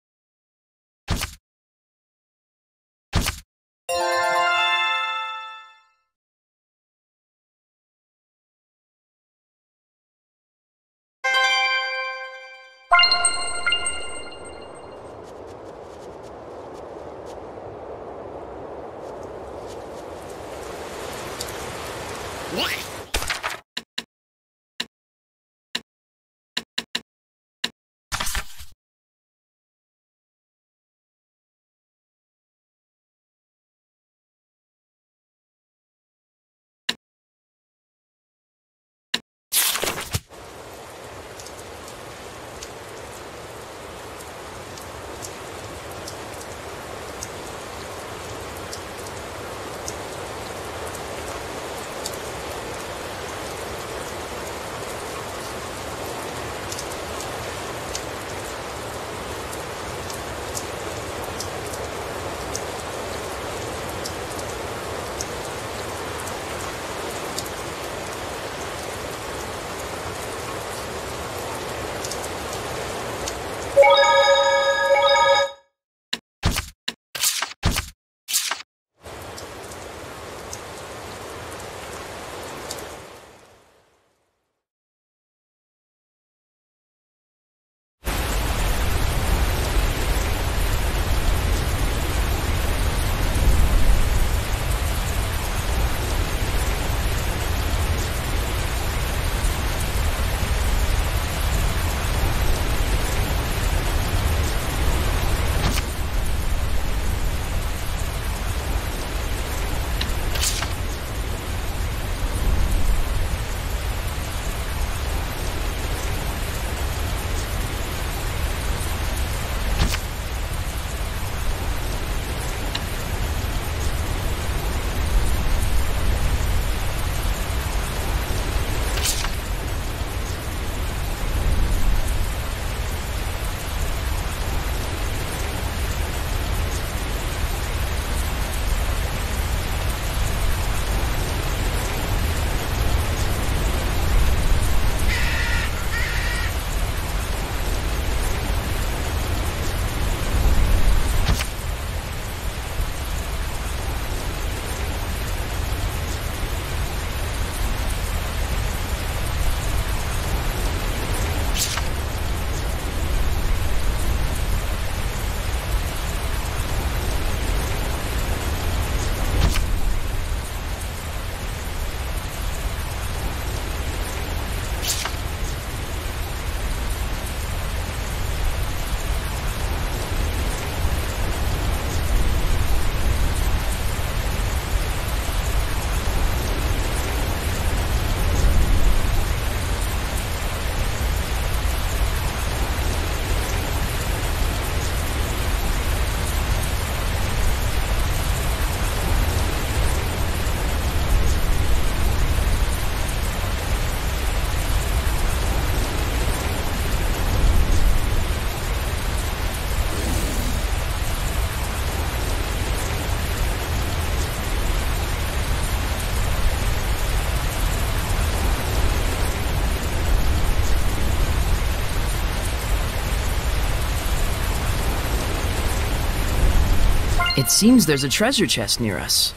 It seems there's a treasure chest near us.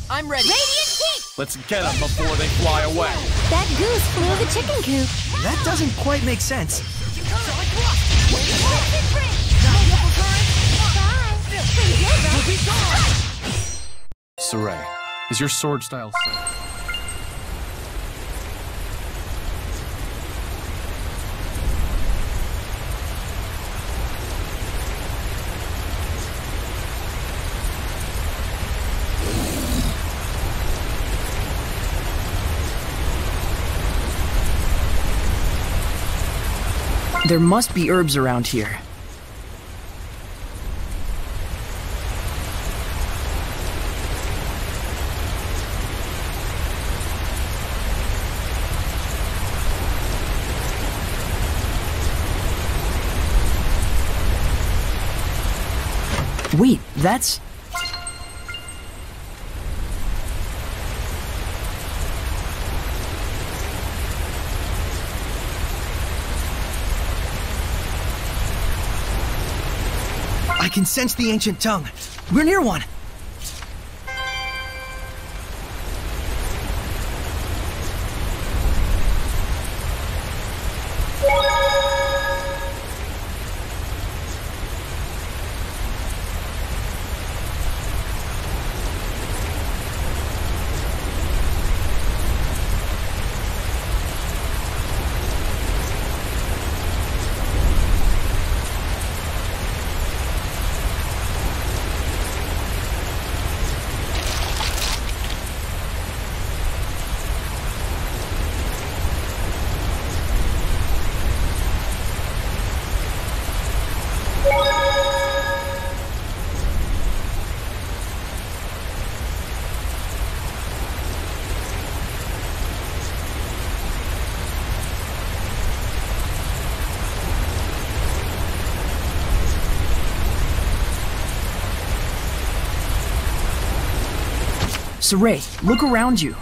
I'm ready. Radiant heat! Let's get them before they fly away. That goose flew the chicken coop. That doesn't quite make sense. Saray, is your sword style safe? There must be herbs around here. Wait, that's... I can sense the ancient tongue. We're near one. Saray, look around you.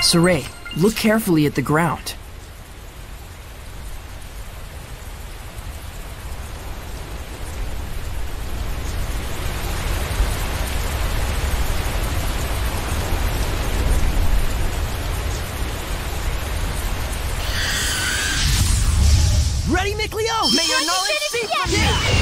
Saray, look carefully at the ground. Ready, Mikleo? May your knowledge seep from you!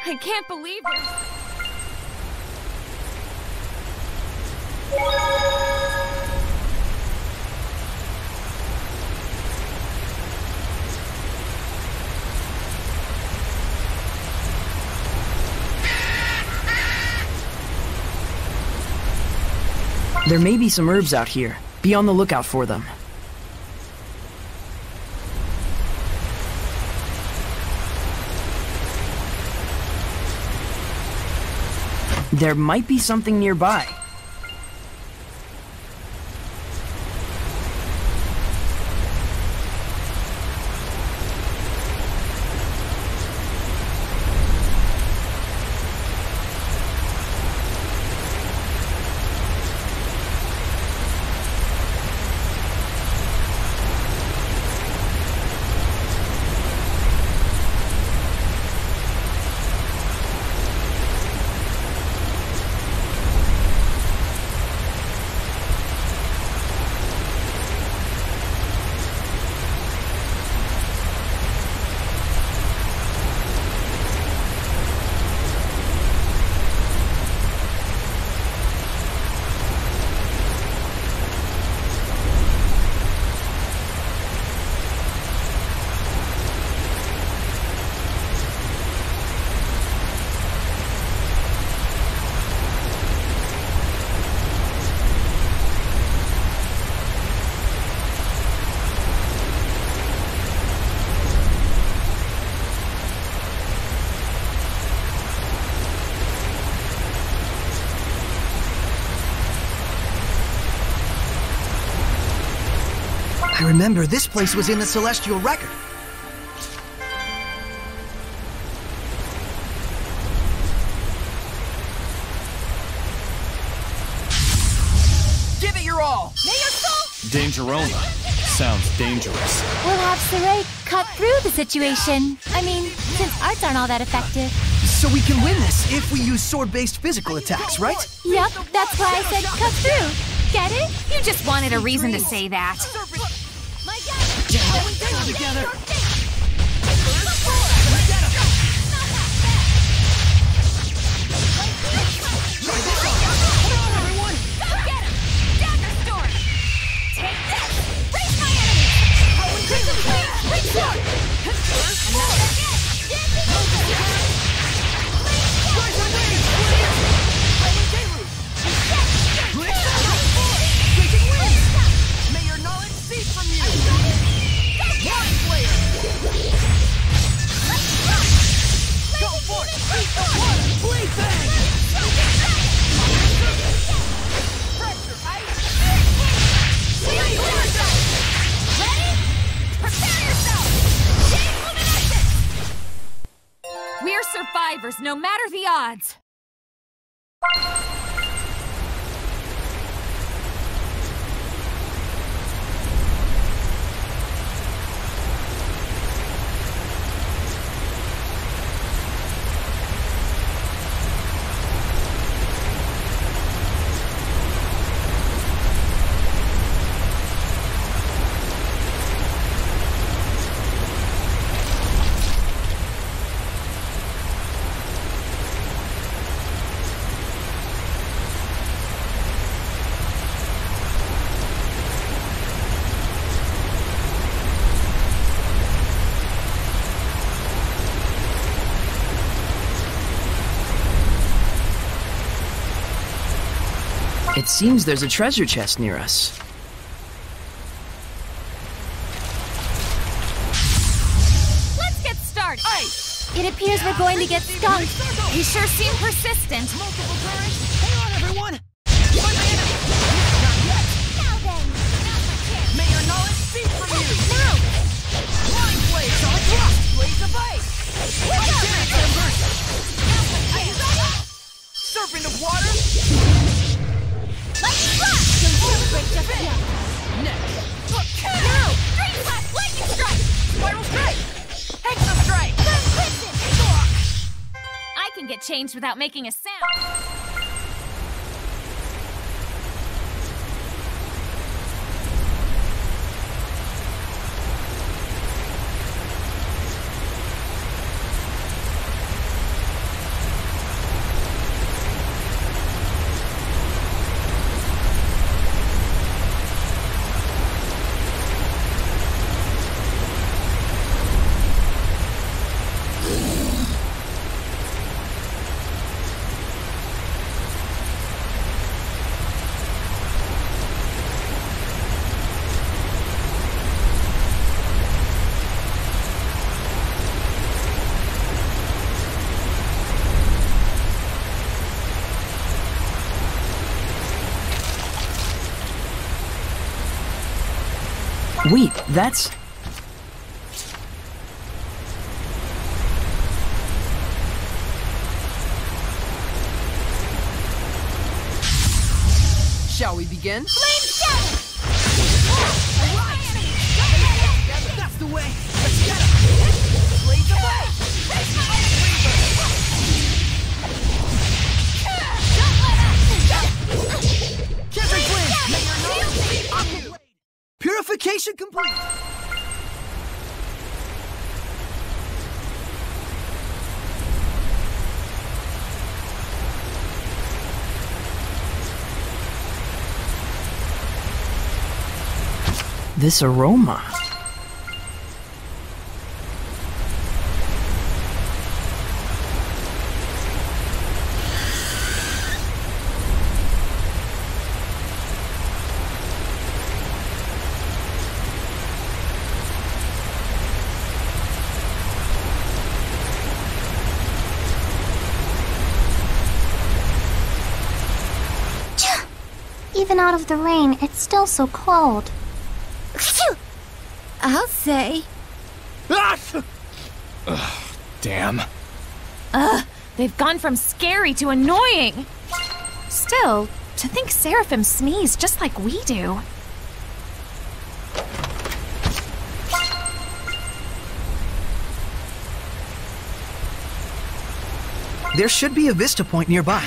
I can't believe this. There may be some herbs out here. Be on the lookout for them. There might be something nearby. remember this place was in the Celestial Record. Give it your all! May your soul... Dangeroma. Sounds dangerous. We'll have Saray cut through the situation. I mean, since arts aren't all that effective. So we can win this if we use sword-based physical attacks, right? Yep, that's why I said cut through. Get it? You just wanted a reason to say that. Together. May your knowledge cease from you! One blade! Go for it! Beat the water! Blade bang! Pressure ice! Ready? Prepare yourself! Chain luminescence! We're survivors, no matter the odds. It seems there's a treasure chest near us. Let's get started. It appears we're going to get stuck. You sure seem persistent. Multiple turns! Hang on, everyone! Find my enemy! Not yet! Now then. Now's my chance! May your knowledge cease from you! Now. Line blade! Solid thrust! Blades of ice! Up there, timbers! Are you ready? Serpent of water! Let's flash! Don't break just yet. Next! Now! Dream Blast Lightning Strike! Spiral strike! Hexa strike! I can get changed without making a sound. Wait, that's... Shall we begin? That's the way! Let's get him! Blades of ice! Cantric blade! May your knowledge be on the blade! Purification complete! This aroma. Even out of the rain, it's still so cold. I'll say. Damn. They've gone from scary to annoying. Still, to think Seraphim sneeze just like we do. There should be a vista point nearby.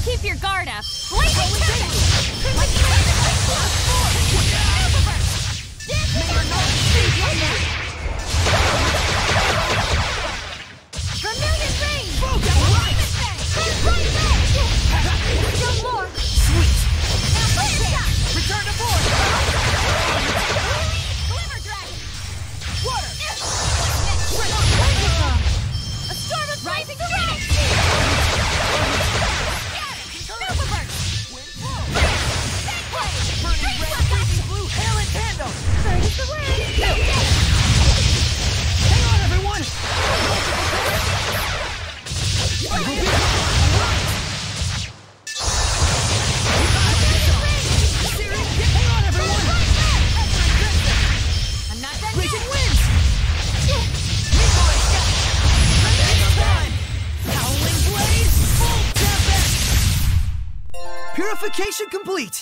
Keep your guard up. Blazing Vermilion rain! Still more! Sweet! Now return to board! Glimmer dragon! Water! A storm of rising rain! Burning red, freezing blue, hail and tandem! Bird is the wind! Hang on, everyone! Hang on, everyone! I'm not done Raging yet. winds! Time! Howling blaze! Full tempest! Purification complete!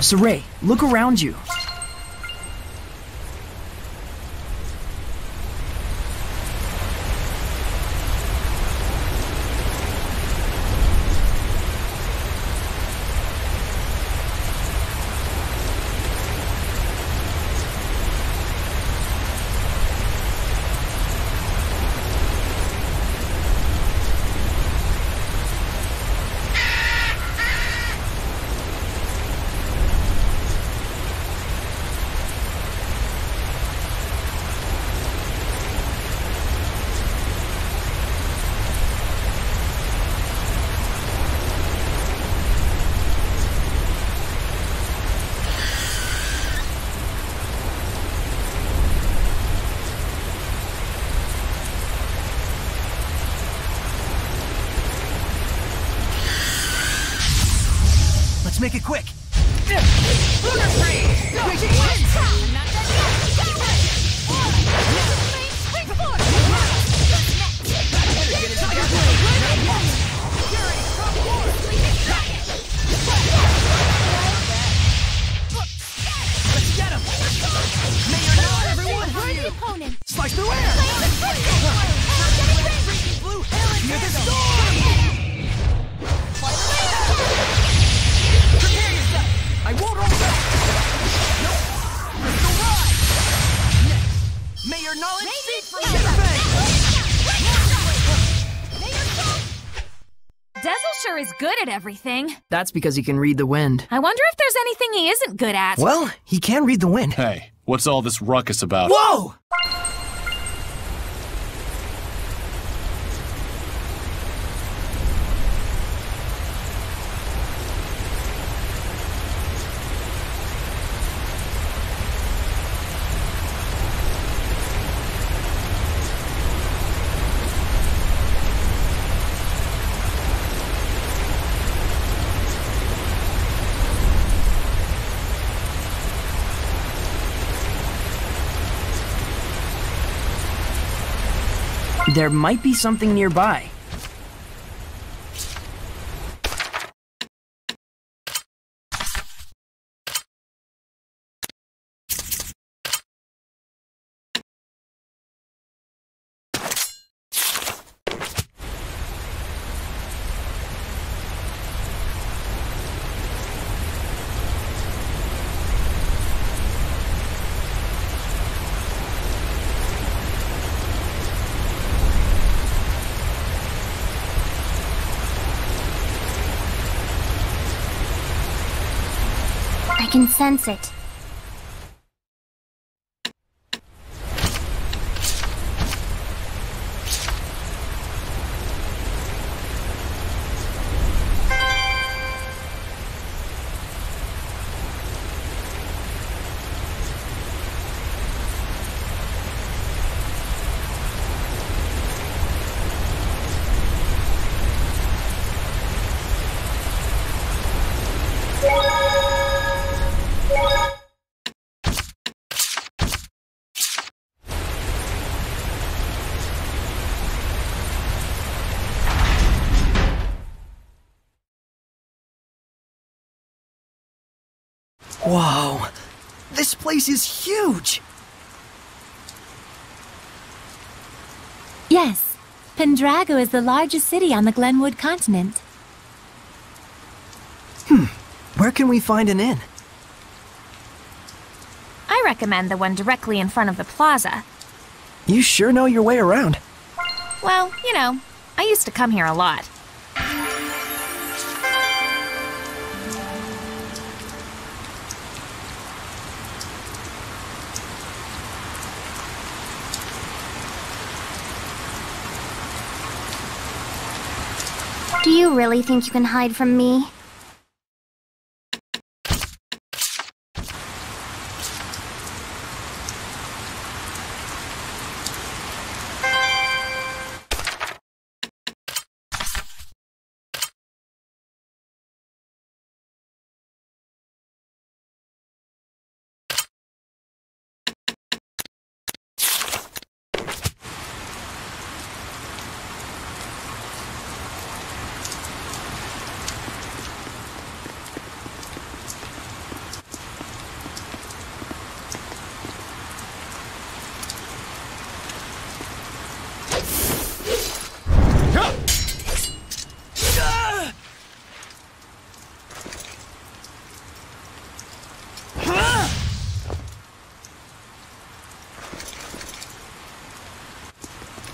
Saray, look around you. make it quick. Let's get him! May your not everyone for you! Slice through air! Hear the storm! Prepare yourself! I won't hold back! Nope! Crystal ride! Next! May your knowledge seek from your Dazzle sure is good at everything. That's because he can read the wind. I wonder if there's anything he isn't good at. Well, he can read the wind. Hey, what's all this ruckus about? Whoa! There might be something nearby. I can sense it. Whoa, this place is huge! Yes, Pendrago is the largest city on the Glenwood continent. Where can we find an inn? I recommend the one directly in front of the plaza. You sure know your way around. Well, you know, I used to come here a lot. Do you really think you can hide from me?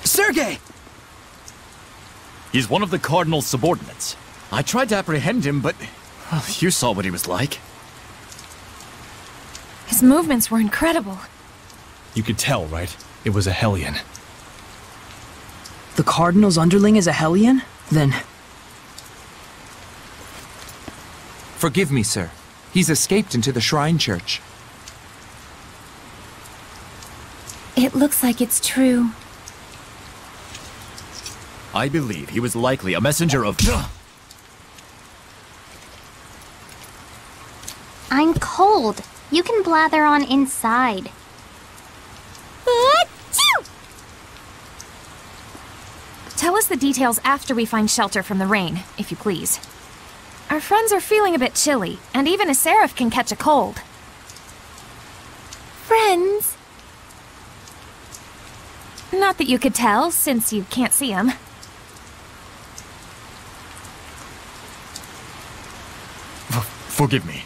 Sergei! He's one of the Cardinal's subordinates. I tried to apprehend him, but well, you saw what he was like. His movements were incredible. You could tell, right? It was a Hellion. The Cardinal's underling is a Hellion? Then... Forgive me, sir. He's escaped into the Shrine Church. It looks like it's true. I believe he was likely a messenger of... I'm cold. You can blather on inside. Tell us the details after we find shelter from the rain, if you please. Our friends are feeling a bit chilly, and even a seraph can catch a cold. Friends? Not that you could tell, since you can't see them. Forgive me.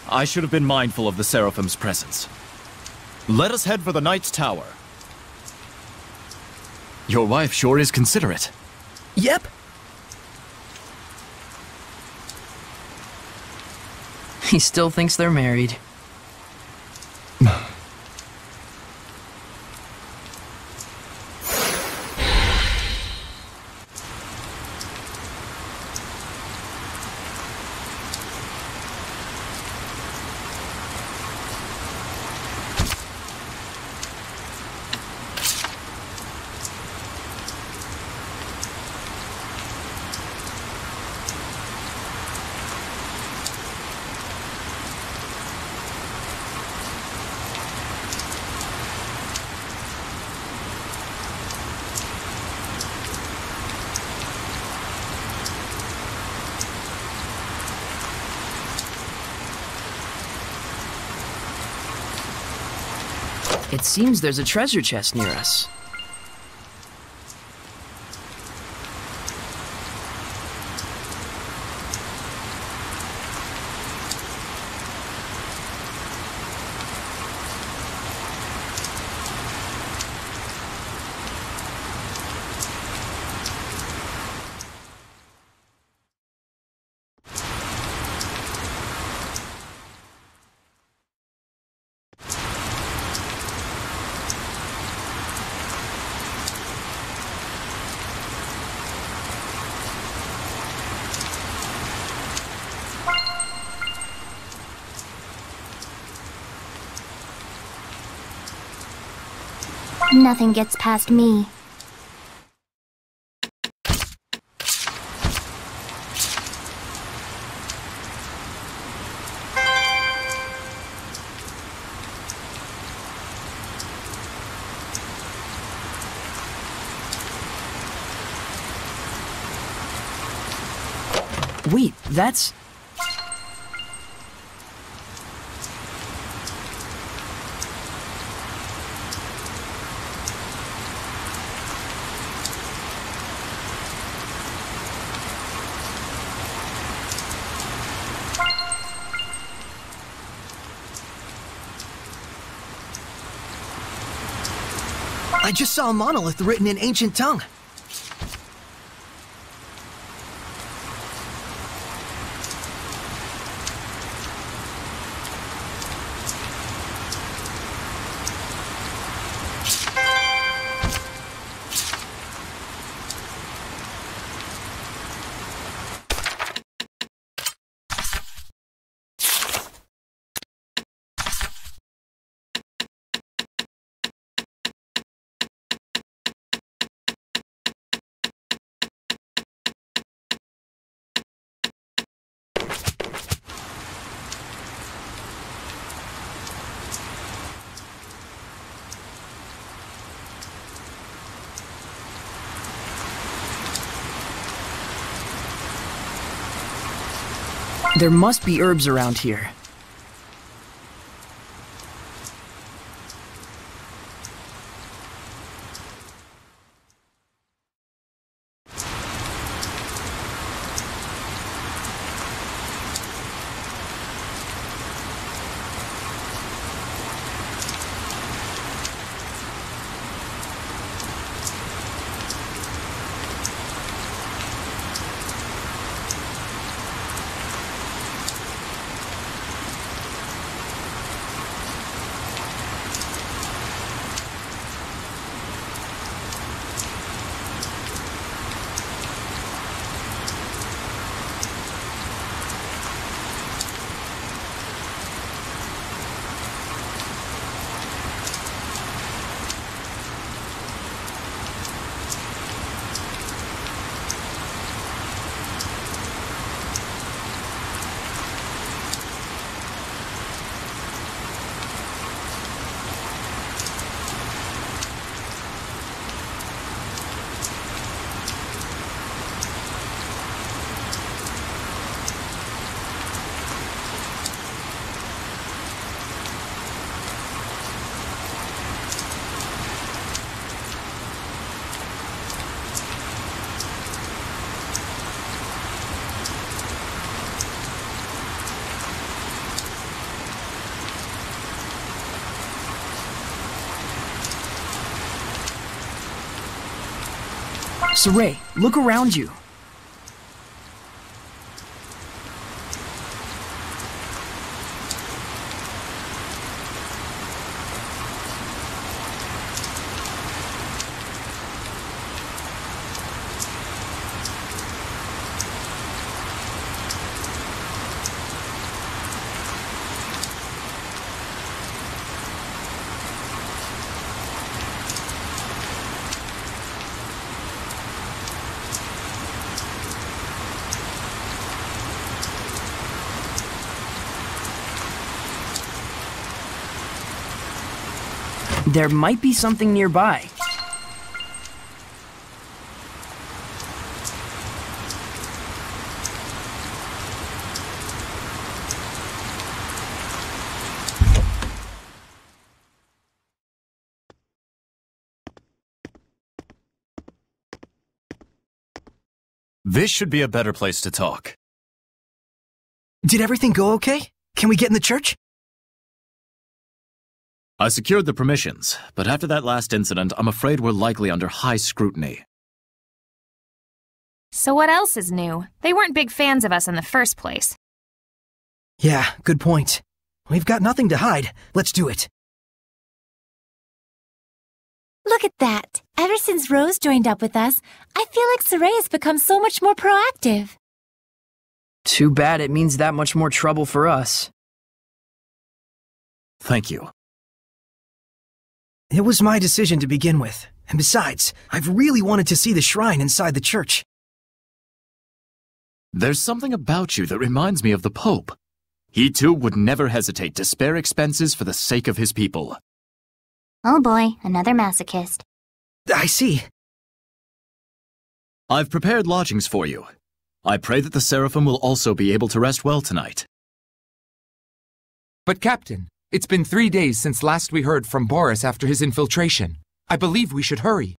I should have been mindful of the Seraphim's presence. Let us head for the Knight's Tower. Your wife sure is considerate. Yep. He still thinks they're married. It seems there's a treasure chest near us. Nothing gets past me. Wait, that's... I just saw a monolith written in ancient tongue. There must be herbs around here. Saray, look around you. There might be something nearby. This should be a better place to talk. Did everything go okay? Can we get in the church? I secured the permissions, but after that last incident, I'm afraid we're likely under high scrutiny. So what else is new? They weren't big fans of us in the first place. Yeah, good point. We've got nothing to hide. Let's do it. Look at that. Ever since Rose joined up with us, I feel like Saray has become so much more proactive. Too bad it means that much more trouble for us. Thank you. It was my decision to begin with. And besides, I've really wanted to see the shrine inside the church. There's something about you that reminds me of the Pope. He too would never hesitate to spare expenses for the sake of his people. Oh boy, another masochist. I see. I've prepared lodgings for you. I pray that the Seraphim will also be able to rest well tonight. But Captain, it's been 3 days since last we heard from Boris after his infiltration. I believe we should hurry.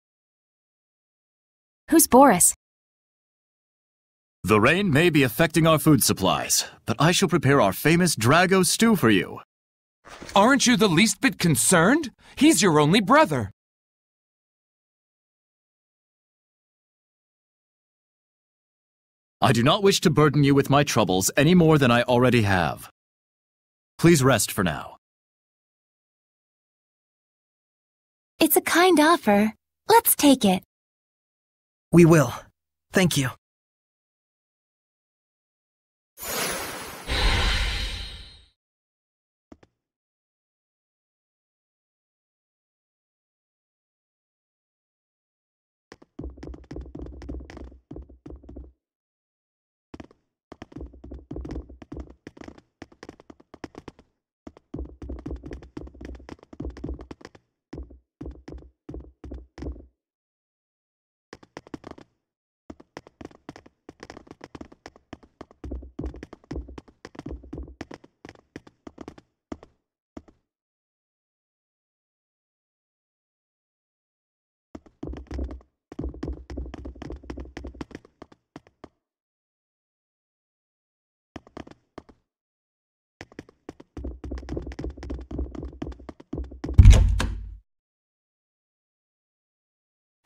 Who's Boris? The rain may be affecting our food supplies, but I shall prepare our famous Drago stew for you. Aren't you the least bit concerned? He's your only brother. I do not wish to burden you with my troubles any more than I already have. Please rest for now. It's a kind offer. Let's take it. We will. Thank you.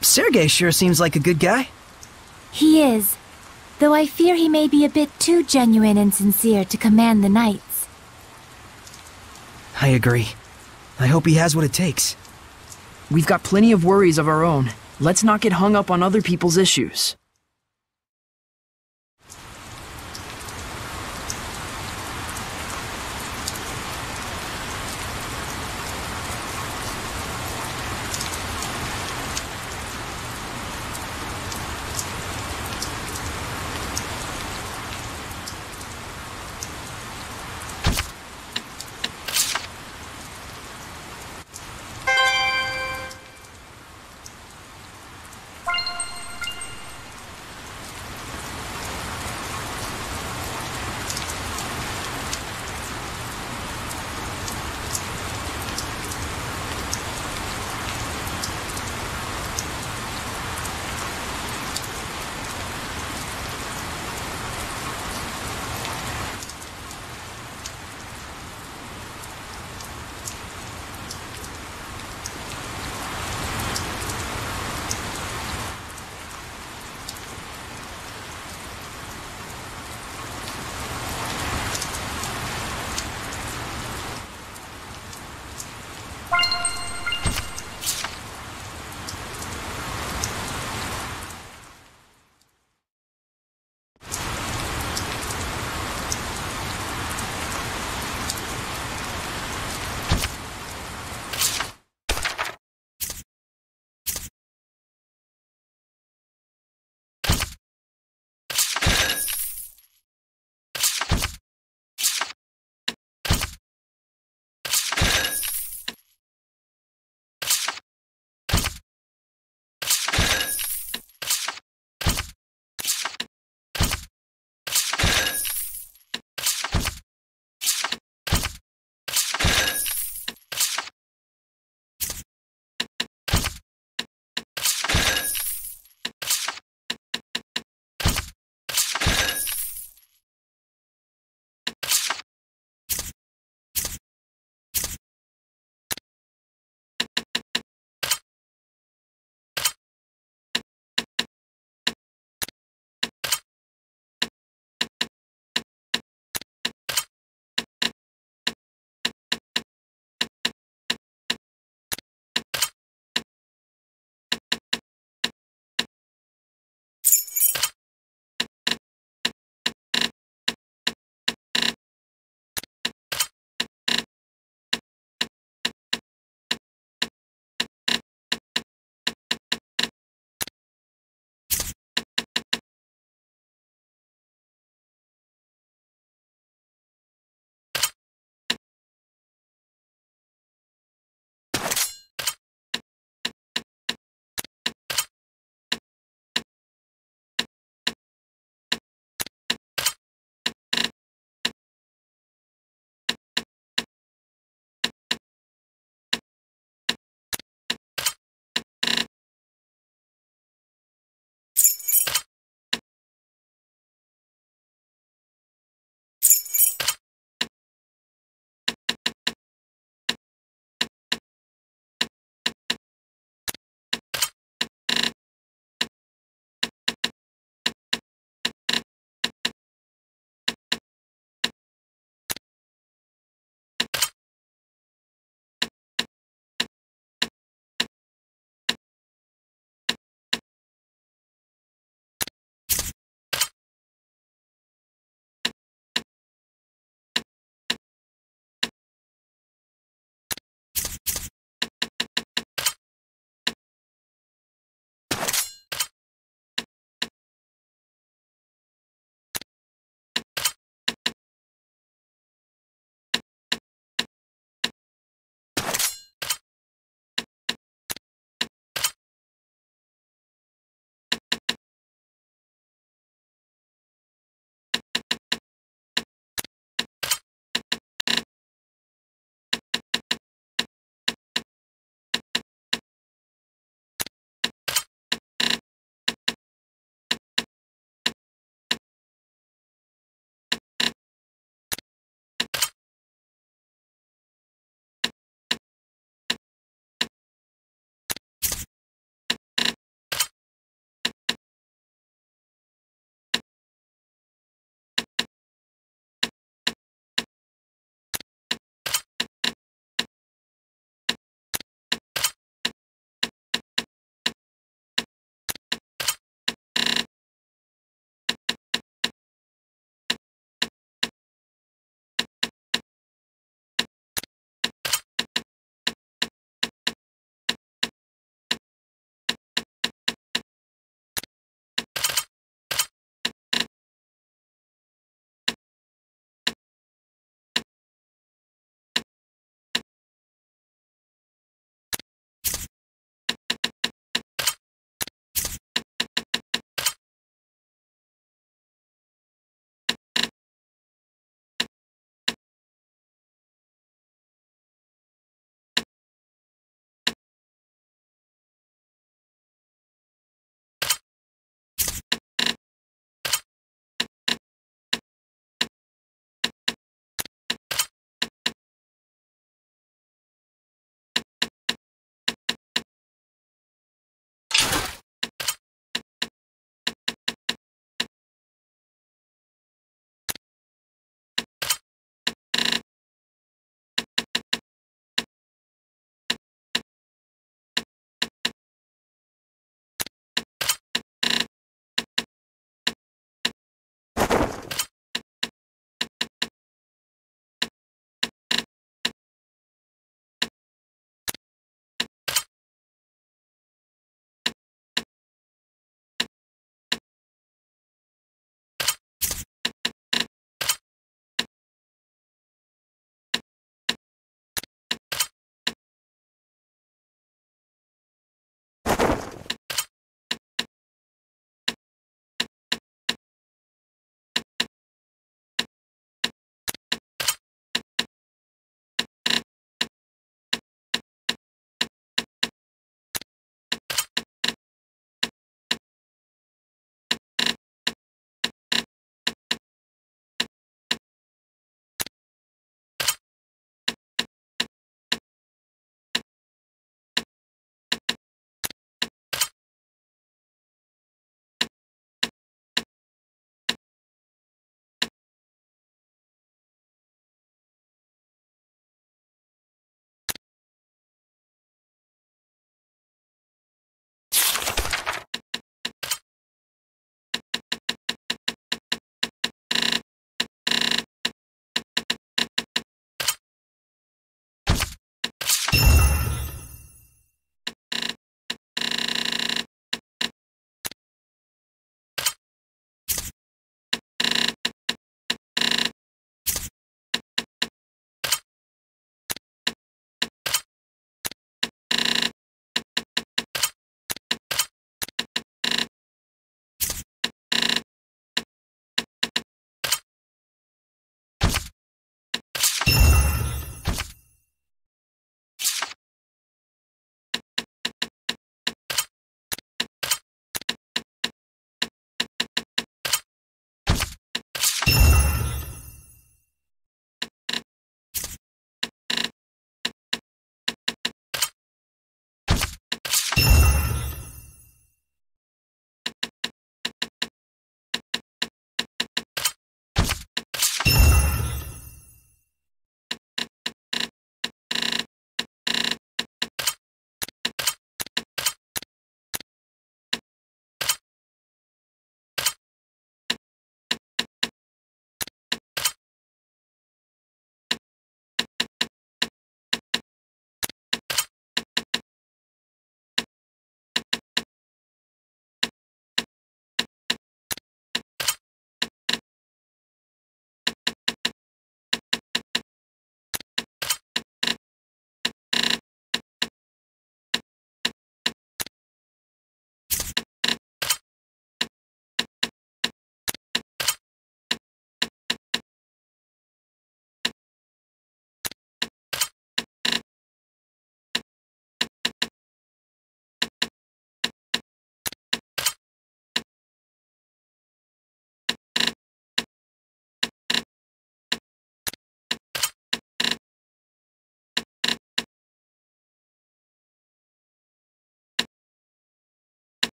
Sergei sure seems like a good guy. He is. Though I fear he may be a bit too genuine and sincere to command the Knights. I agree. I hope he has what it takes. We've got plenty of worries of our own. Let's not get hung up on other people's issues.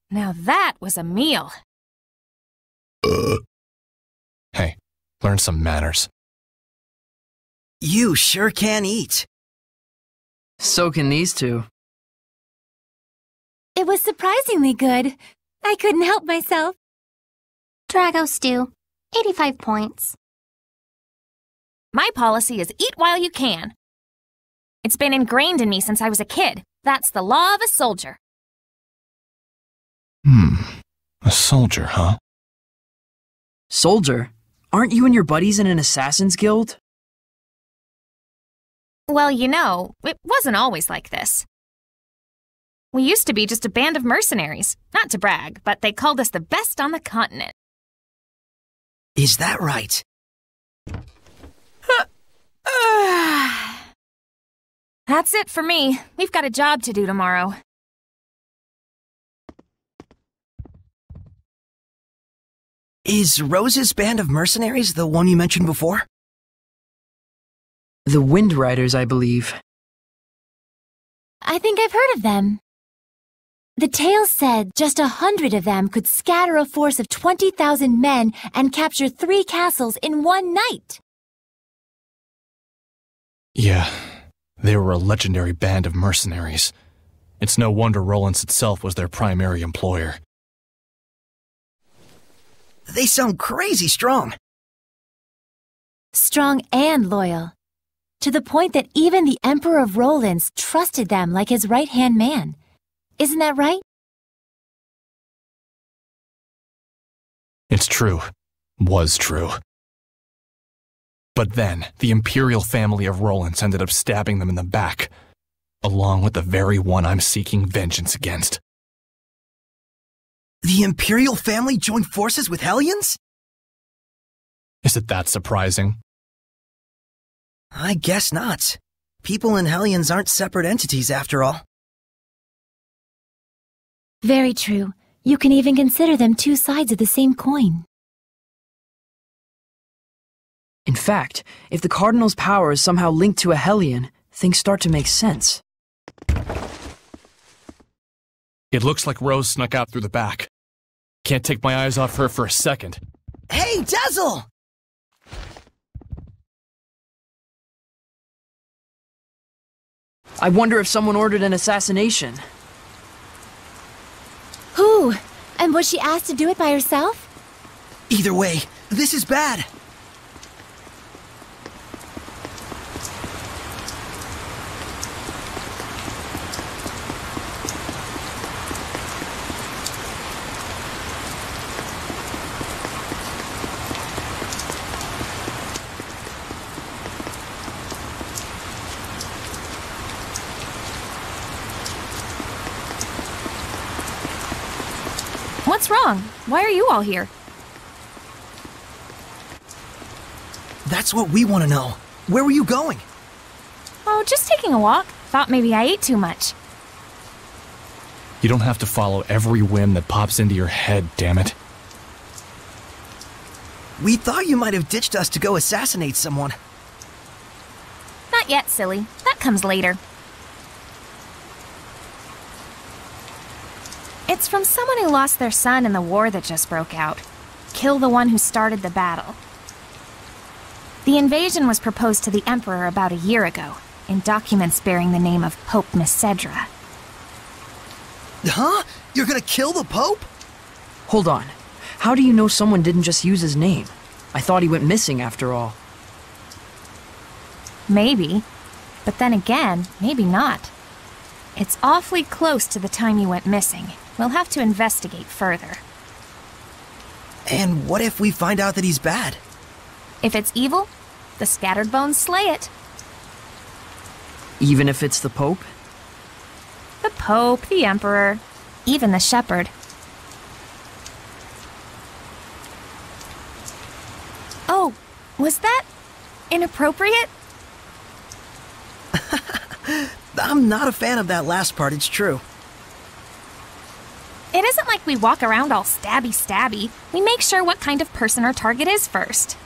Now that was a meal. Hey, learn some manners. You sure can eat. So can these two. It was surprisingly good. I couldn't help myself. Drago stew, 85 points. My policy is eat while you can. It's been ingrained in me since I was a kid. That's the law of a soldier. A soldier, huh? Soldier? Aren't you and your buddies in an assassin's guild? Well, you know, it wasn't always like this. We used to be just a band of mercenaries. Not to brag, but they called us the best on the continent. Is that right? That's it for me. We've got a job to do tomorrow. Is Rose's band of mercenaries the one you mentioned before? The Wind Riders, I believe. I think I've heard of them. The tales said just 100 of them could scatter a force of 20,000 men and capture 3 castles in one night. Yeah, they were a legendary band of mercenaries. It's no wonder Rollins itself was their primary employer. They sound crazy strong. Strong and loyal. To the point that even the Emperor of Rollins trusted them like his right-hand man. Isn't that right? It's true. Was true. But then, the Imperial family of Rollins ended up stabbing them in the back, along with the very one I'm seeking vengeance against. The Imperial family joined forces with Hellions? Is it that surprising? I guess not. People and Hellions aren't separate entities after all. Very true. You can even consider them 2 sides of the same coin. In fact, if the Cardinal's power is somehow linked to a Hellion, things start to make sense. It looks like Rose snuck out through the back. Can't take my eyes off her for a second. Hey, Dazzle! I wonder if someone ordered an assassination. Who? And was she asked to do it by herself? Either way, this is bad. What's wrong? Why are you all here? That's what we want to know. Where were you going? Oh, just taking a walk. Thought maybe I ate too much. You don't have to follow every whim that pops into your head, damn it. We thought you might have ditched us to go assassinate someone. Not yet, silly. That comes later. It's from someone who lost their son in the war that just broke out. Kill the one who started the battle. The invasion was proposed to the Emperor about a year ago, in documents bearing the name of Pope Messedra. Huh? You're gonna kill the Pope? Hold on. How do you know someone didn't just use his name? I thought he went missing after all. Maybe. But then again, maybe not. It's awfully close to the time he went missing. We'll have to investigate further. And what if we find out that he's bad? If it's evil, the scattered bones slay it. Even if it's the Pope? The Pope, the Emperor, even the Shepherd. Oh, was that inappropriate? I'm not a fan of that last part, it's true. It isn't like we walk around all stabby-stabby. We make sure what kind of person our target is first.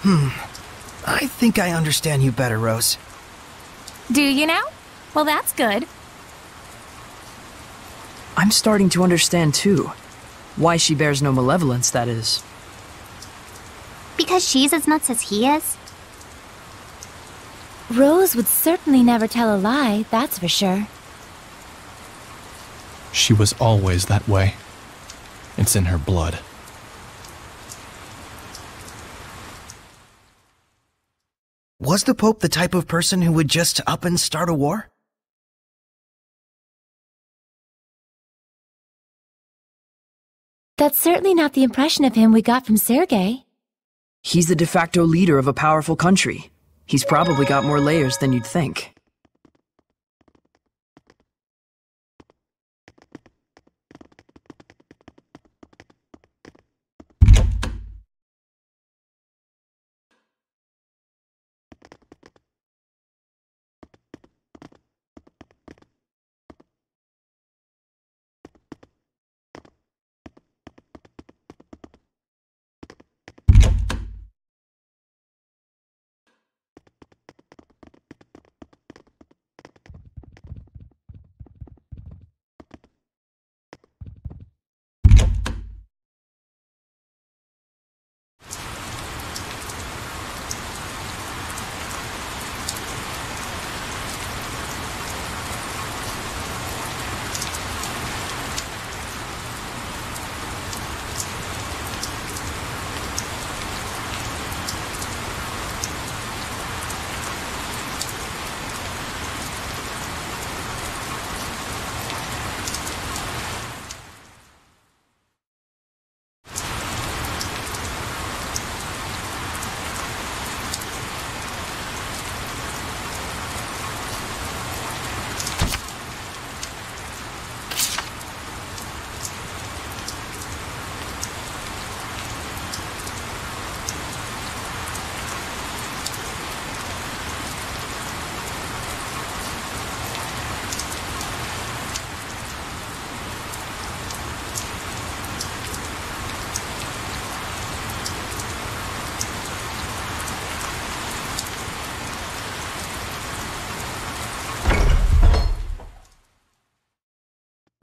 I think I understand you better, Rose. Do you now? Well, that's good. I'm starting to understand too. Why she bears no malevolence, that is. Because she's as nuts as he is? Rose would certainly never tell a lie, that's for sure. She was always that way. It's in her blood. Was the Pope the type of person who would just up and start a war? That's certainly not the impression of him we got from Sergei. He's the de facto leader of a powerful country. He's probably got more layers than you'd think.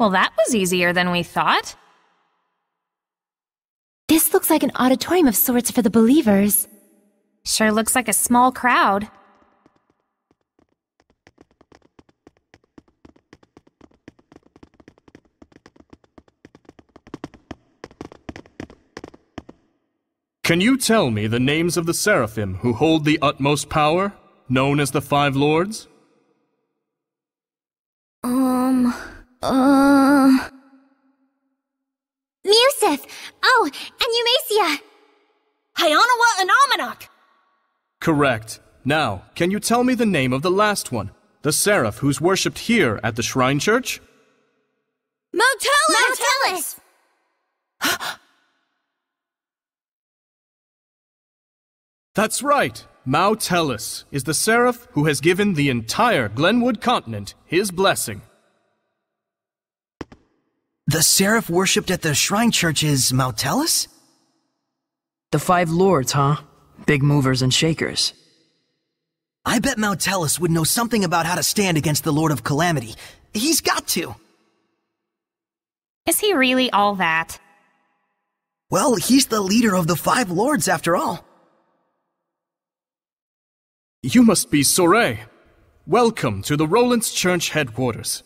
Well, that was easier than we thought. This looks like an auditorium of sorts for the believers. Sure looks like a small crowd. Can you tell me the names of the seraphim who hold the utmost power, known as the Five Lords? Museth! Oh, and Eumacia! Hyanawa and Almanac! Correct. Now, can you tell me the name of the last one? The seraph who's worshipped here at the Shrine Church? Motellus! That's right. Motellus is the seraph who has given the entire Glenwood continent his blessing. The seraph worshipped at the Shrine Church is Motellus? The Five Lords, huh? Big movers and shakers. I bet Motellus would know something about how to stand against the Lord of Calamity. He's got to. Is he really all that? Well, he's the leader of the Five Lords after all. You must be Soray. Welcome to the Roland's Church headquarters.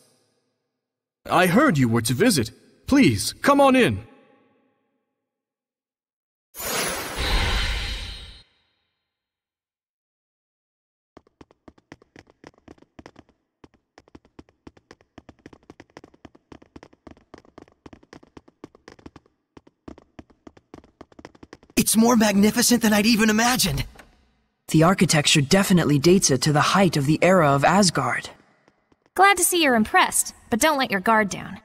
I heard you were to visit. Please, come on in. It's more magnificent than I'd even imagined. The architecture definitely dates it to the height of the era of Asgard. Glad to see you're impressed, but don't let your guard down.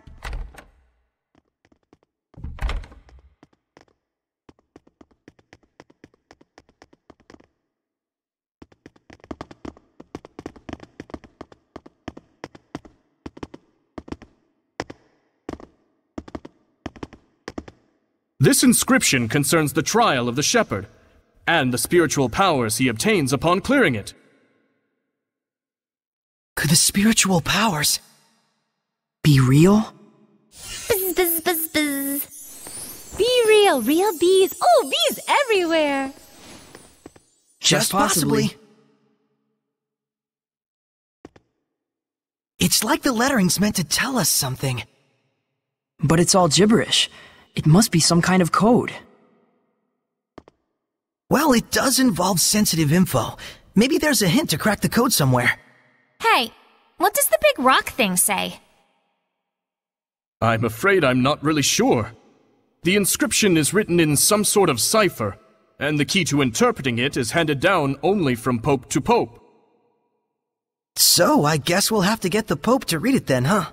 This inscription concerns the trial of the shepherd, and the spiritual powers he obtains upon clearing it. Could the spiritual powers be real? buzz, buzz, buzz. Be real, real bees. Oh, bees everywhere. Just possibly. It's like the lettering's meant to tell us something. But it's all gibberish. It must be some kind of code. Well, it does involve sensitive info. Maybe there's a hint to crack the code somewhere. Hey, what does the big rock thing say? I'm afraid I'm not really sure. The inscription is written in some sort of cipher, and the key to interpreting it is handed down only from pope to pope. So, I guess we'll have to get the Pope to read it then, huh?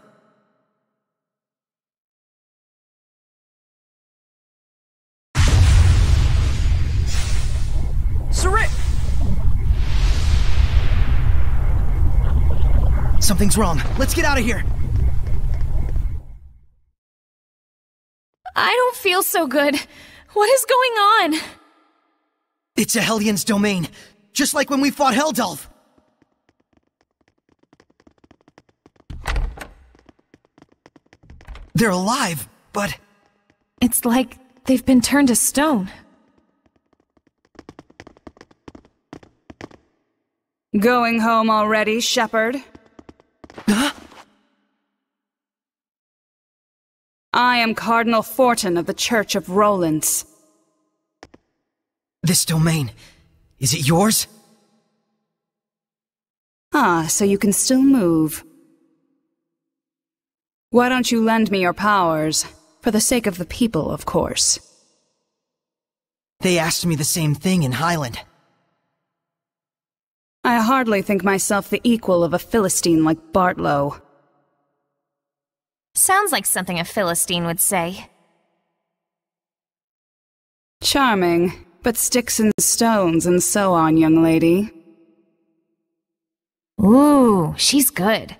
Something's wrong. Let's get out of here. I don't feel so good. What is going on? It's a Hellions domain, just like when we fought Heldalf. They're alive, but... It's like they've been turned to stone. Going home already, Shepherd? Huh? I am Cardinal Fortin of the Church of Rollins. This domain, is it yours? Ah, so you can still move. Why don't you lend me your powers? For the sake of the people, of course. They asked me the same thing in Highland. I hardly think myself the equal of a Philistine like Bartlow. Sounds like something a Philistine would say. Charming, but sticks and stones and so on, young lady. Ooh, she's good.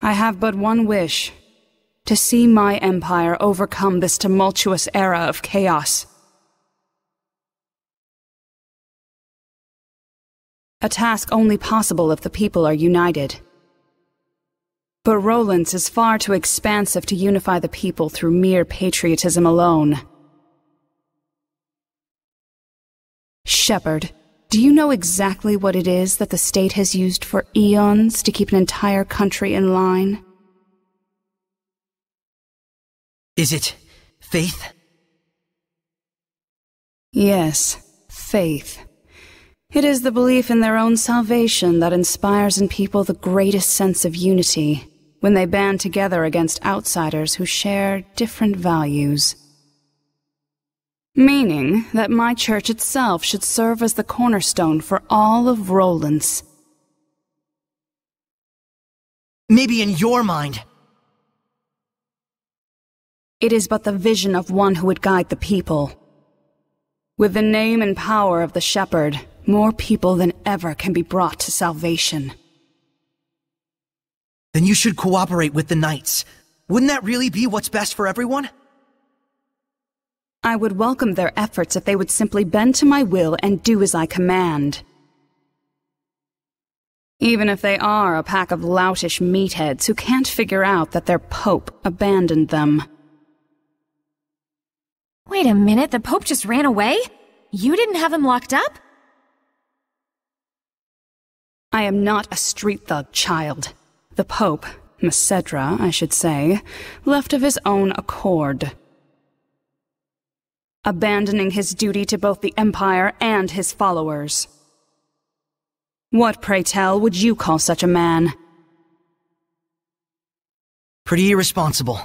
I have but one wish. To see my empire overcome this tumultuous era of chaos. A task only possible if the people are united. But Rollins is far too expansive to unify the people through mere patriotism alone. Shepherd, do you know exactly what it is that the state has used for eons to keep an entire country in line? Is it faith? Yes, faith. It is the belief in their own salvation that inspires in people the greatest sense of unity when they band together against outsiders who share different values. Meaning that my church itself should serve as the cornerstone for all of Rollins. Maybe in your mind. It is but the vision of one who would guide the people. With the name and power of the Shepherd, more people than ever can be brought to salvation. Then you should cooperate with the Knights. Wouldn't that really be what's best for everyone? I would welcome their efforts if they would simply bend to my will and do as I command. Even if they are a pack of loutish meatheads who can't figure out that their Pope abandoned them. Wait a minute, the Pope just ran away? You didn't have him locked up? I am not a street thug, child. The Pope, Macedra, I should say, left of his own accord. Abandoning his duty to both the Empire and his followers. What, pray tell, would you call such a man? Pretty irresponsible,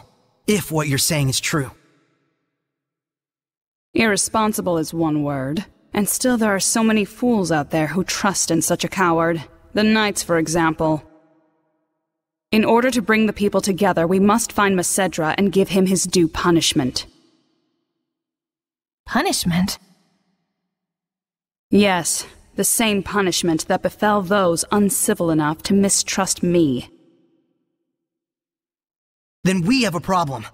if what you're saying is true. Irresponsible is one word, and still there are so many fools out there who trust in such a coward. The Knights, for example. In order to bring the people together, we must find Macedra and give him his due punishment. Punishment? Yes, the same punishment that befell those uncivil enough to mistrust me. Then we have a problem.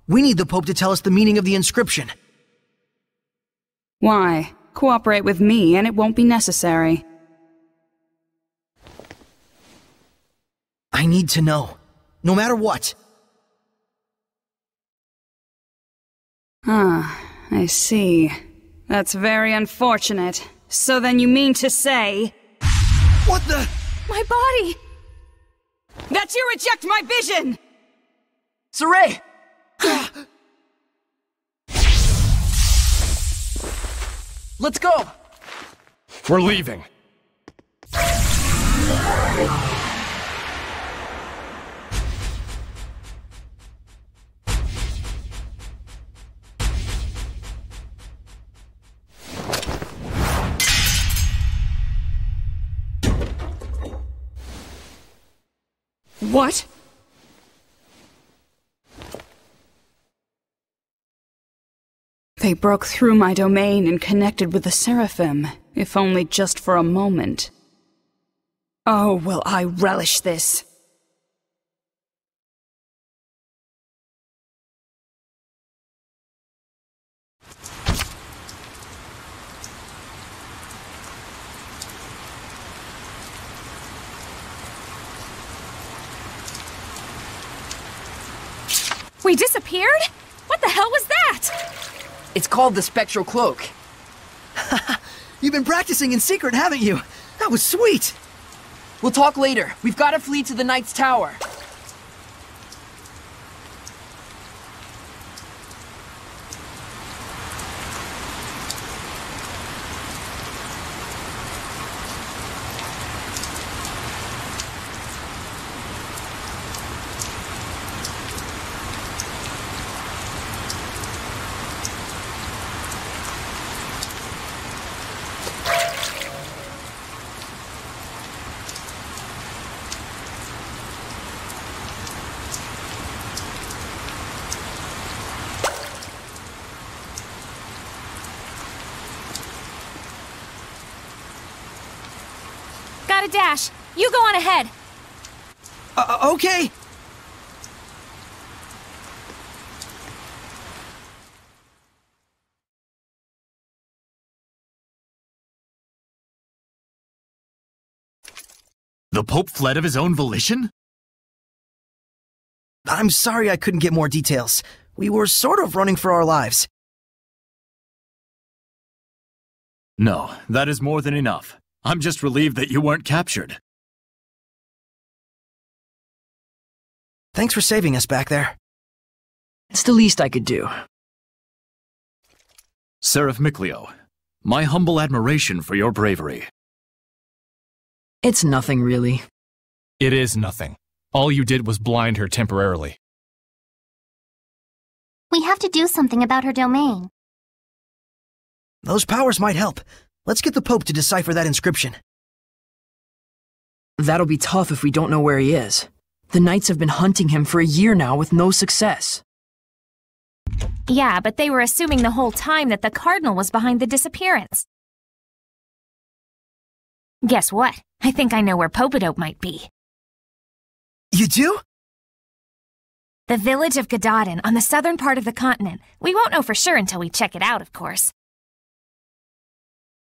We need the Pope to tell us the meaning of the inscription. Why? Cooperate with me and it won't be necessary. I need to know. no matter what. Ah, I see. That's very unfortunate. So then you mean to say... What the... My body! That you reject my vision! Saray! Let's go! We're leaving. What? They broke through my domain and connected with the Seraphim, if only just for a moment. Oh, will I relish this! We disappeared? What the hell was that? It's called the Spectral Cloak. You've been practicing in secret, haven't you? That was sweet! We'll talk later. We've got to flee to the Knight's Tower. Gotta dash. You go on ahead. Okay. The Pope fled of his own volition? I'm sorry I couldn't get more details. We were sort of running for our lives. No, that is more than enough. I'm just relieved that you weren't captured. Thanks for saving us back there. It's the least I could do. Seraph Mikleo, my humble admiration for your bravery. It's nothing, really. It is nothing. All you did was blind her temporarily. We have to do something about her domain. Those powers might help. Let's get the Pope to decipher that inscription. That'll be tough if we don't know where he is. The Knights have been hunting him for a year now with no success. Yeah, but they were assuming the whole time that the Cardinal was behind the disappearance. Guess what? I think I know where Popadope might be. You do? The village of Gadodin on the southern part of the continent. We won't know for sure until we check it out, of course.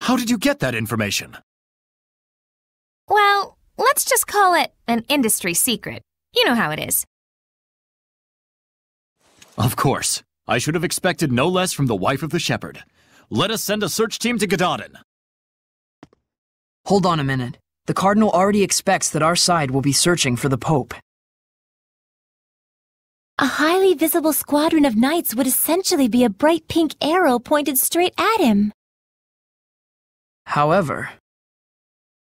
How did you get that information? Well, let's just call it an industry secret. You know how it is. Of course. I should have expected no less from the wife of the shepherd. Let us send a search team to Gadodin. Hold on a minute. The Cardinal already expects that our side will be searching for the Pope. A highly visible squadron of knights would essentially be a bright pink arrow pointed straight at him. However,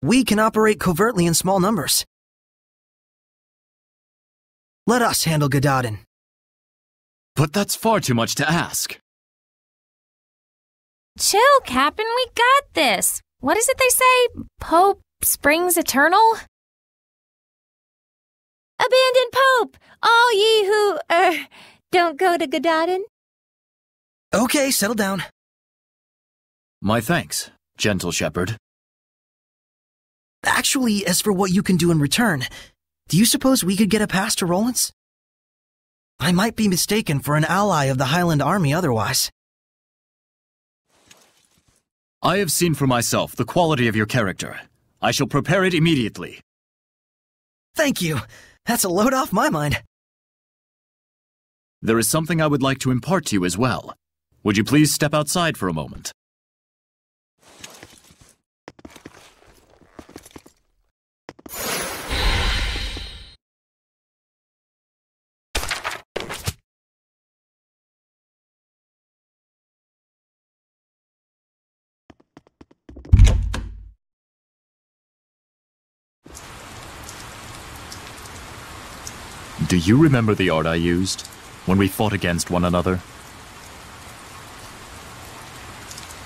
we can operate covertly in small numbers. Let us handle Gadodin. But that's far too much to ask. Chill, Captain, we got this. What is it they say? Pope springs eternal? Abandon Pope! All ye who, don't go to Gadodin. Okay, settle down. My thanks, gentle shepherd. Actually, as for what you can do in return, do you suppose we could get a pass to Rollins? I might be mistaken for an ally of the Highland Army otherwise. I have seen for myself the quality of your character. I shall prepare it immediately. Thank you. That's a load off my mind. There is something I would like to impart to you as well. Would you please step outside for a moment? Do you remember the art I used when we fought against one another?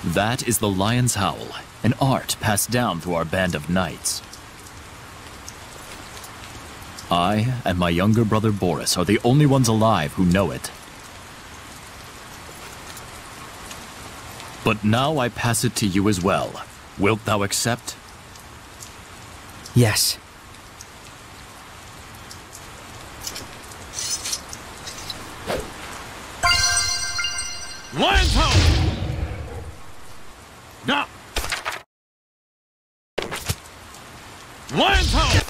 That is the Lion's Howl, an art passed down through our band of knights. I and my younger brother Boris are the only ones alive who know it. But now I pass it to you as well. Wilt thou accept? Yes. Lion's Howl! Now! Lion's Howl!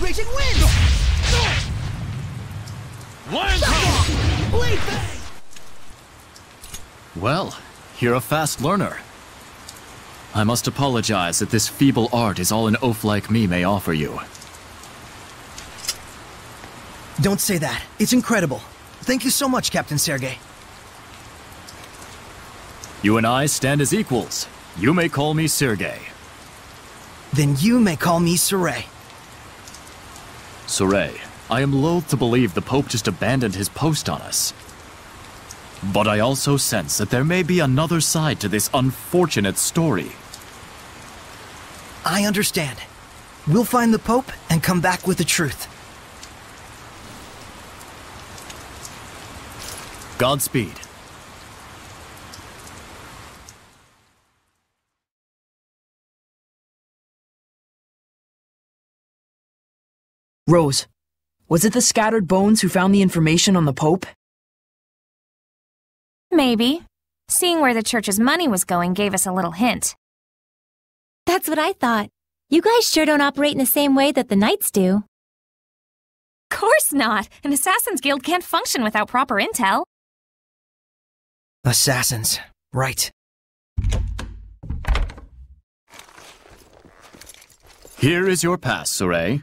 Raging wind! Lion's Howl! Blade bang! Well, you're a fast learner. I must apologize that this feeble art is all an oaf like me may offer you. Don't say that. It's incredible. Thank you so much, Captain Sergei. You and I stand as equals. You may call me Sergei. Then you may call me Saray. Saray, I am loath to believe the Pope just abandoned his post on us. But I also sense that there may be another side to this unfortunate story. I understand. We'll find the Pope and come back with the truth. Godspeed. Rose, was it the scattered bones who found the information on the Pope? Maybe. Seeing where the church's money was going gave us a little hint. That's what I thought. You guys sure don't operate in the same way that the Knights do. Course not! An Assassin's Guild can't function without proper intel. Assassins. Right. Here is your pass, Saray.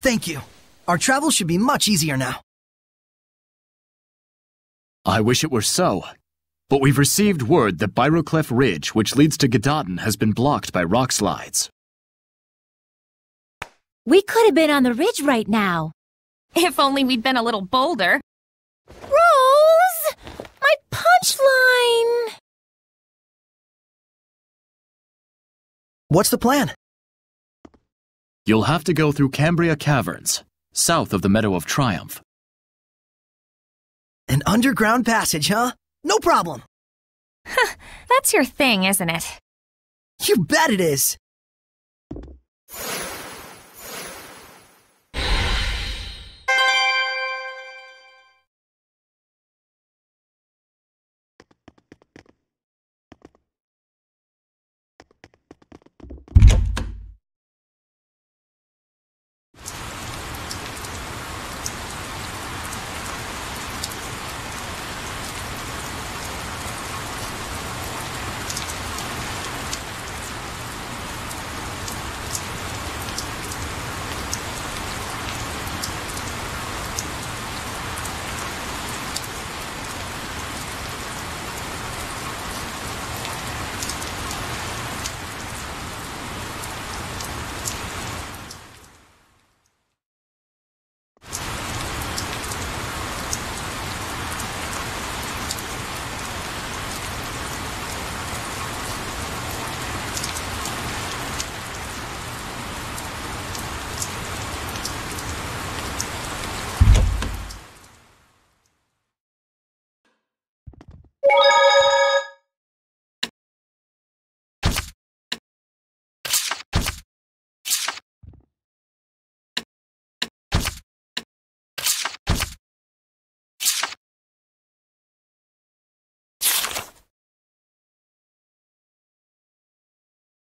Thank you. Our travel should be much easier now. I wish it were so. But we've received word that Byroclef Ridge, which leads to Gadadin, has been blocked by rock slides. We could have been on the ridge right now. If only we'd been a little bolder. Rose! My punchline! What's the plan? You'll have to go through Cambria Caverns, south of the Meadow of Triumph. An underground passage, huh? No problem. That's your thing, isn't it? You bet it is.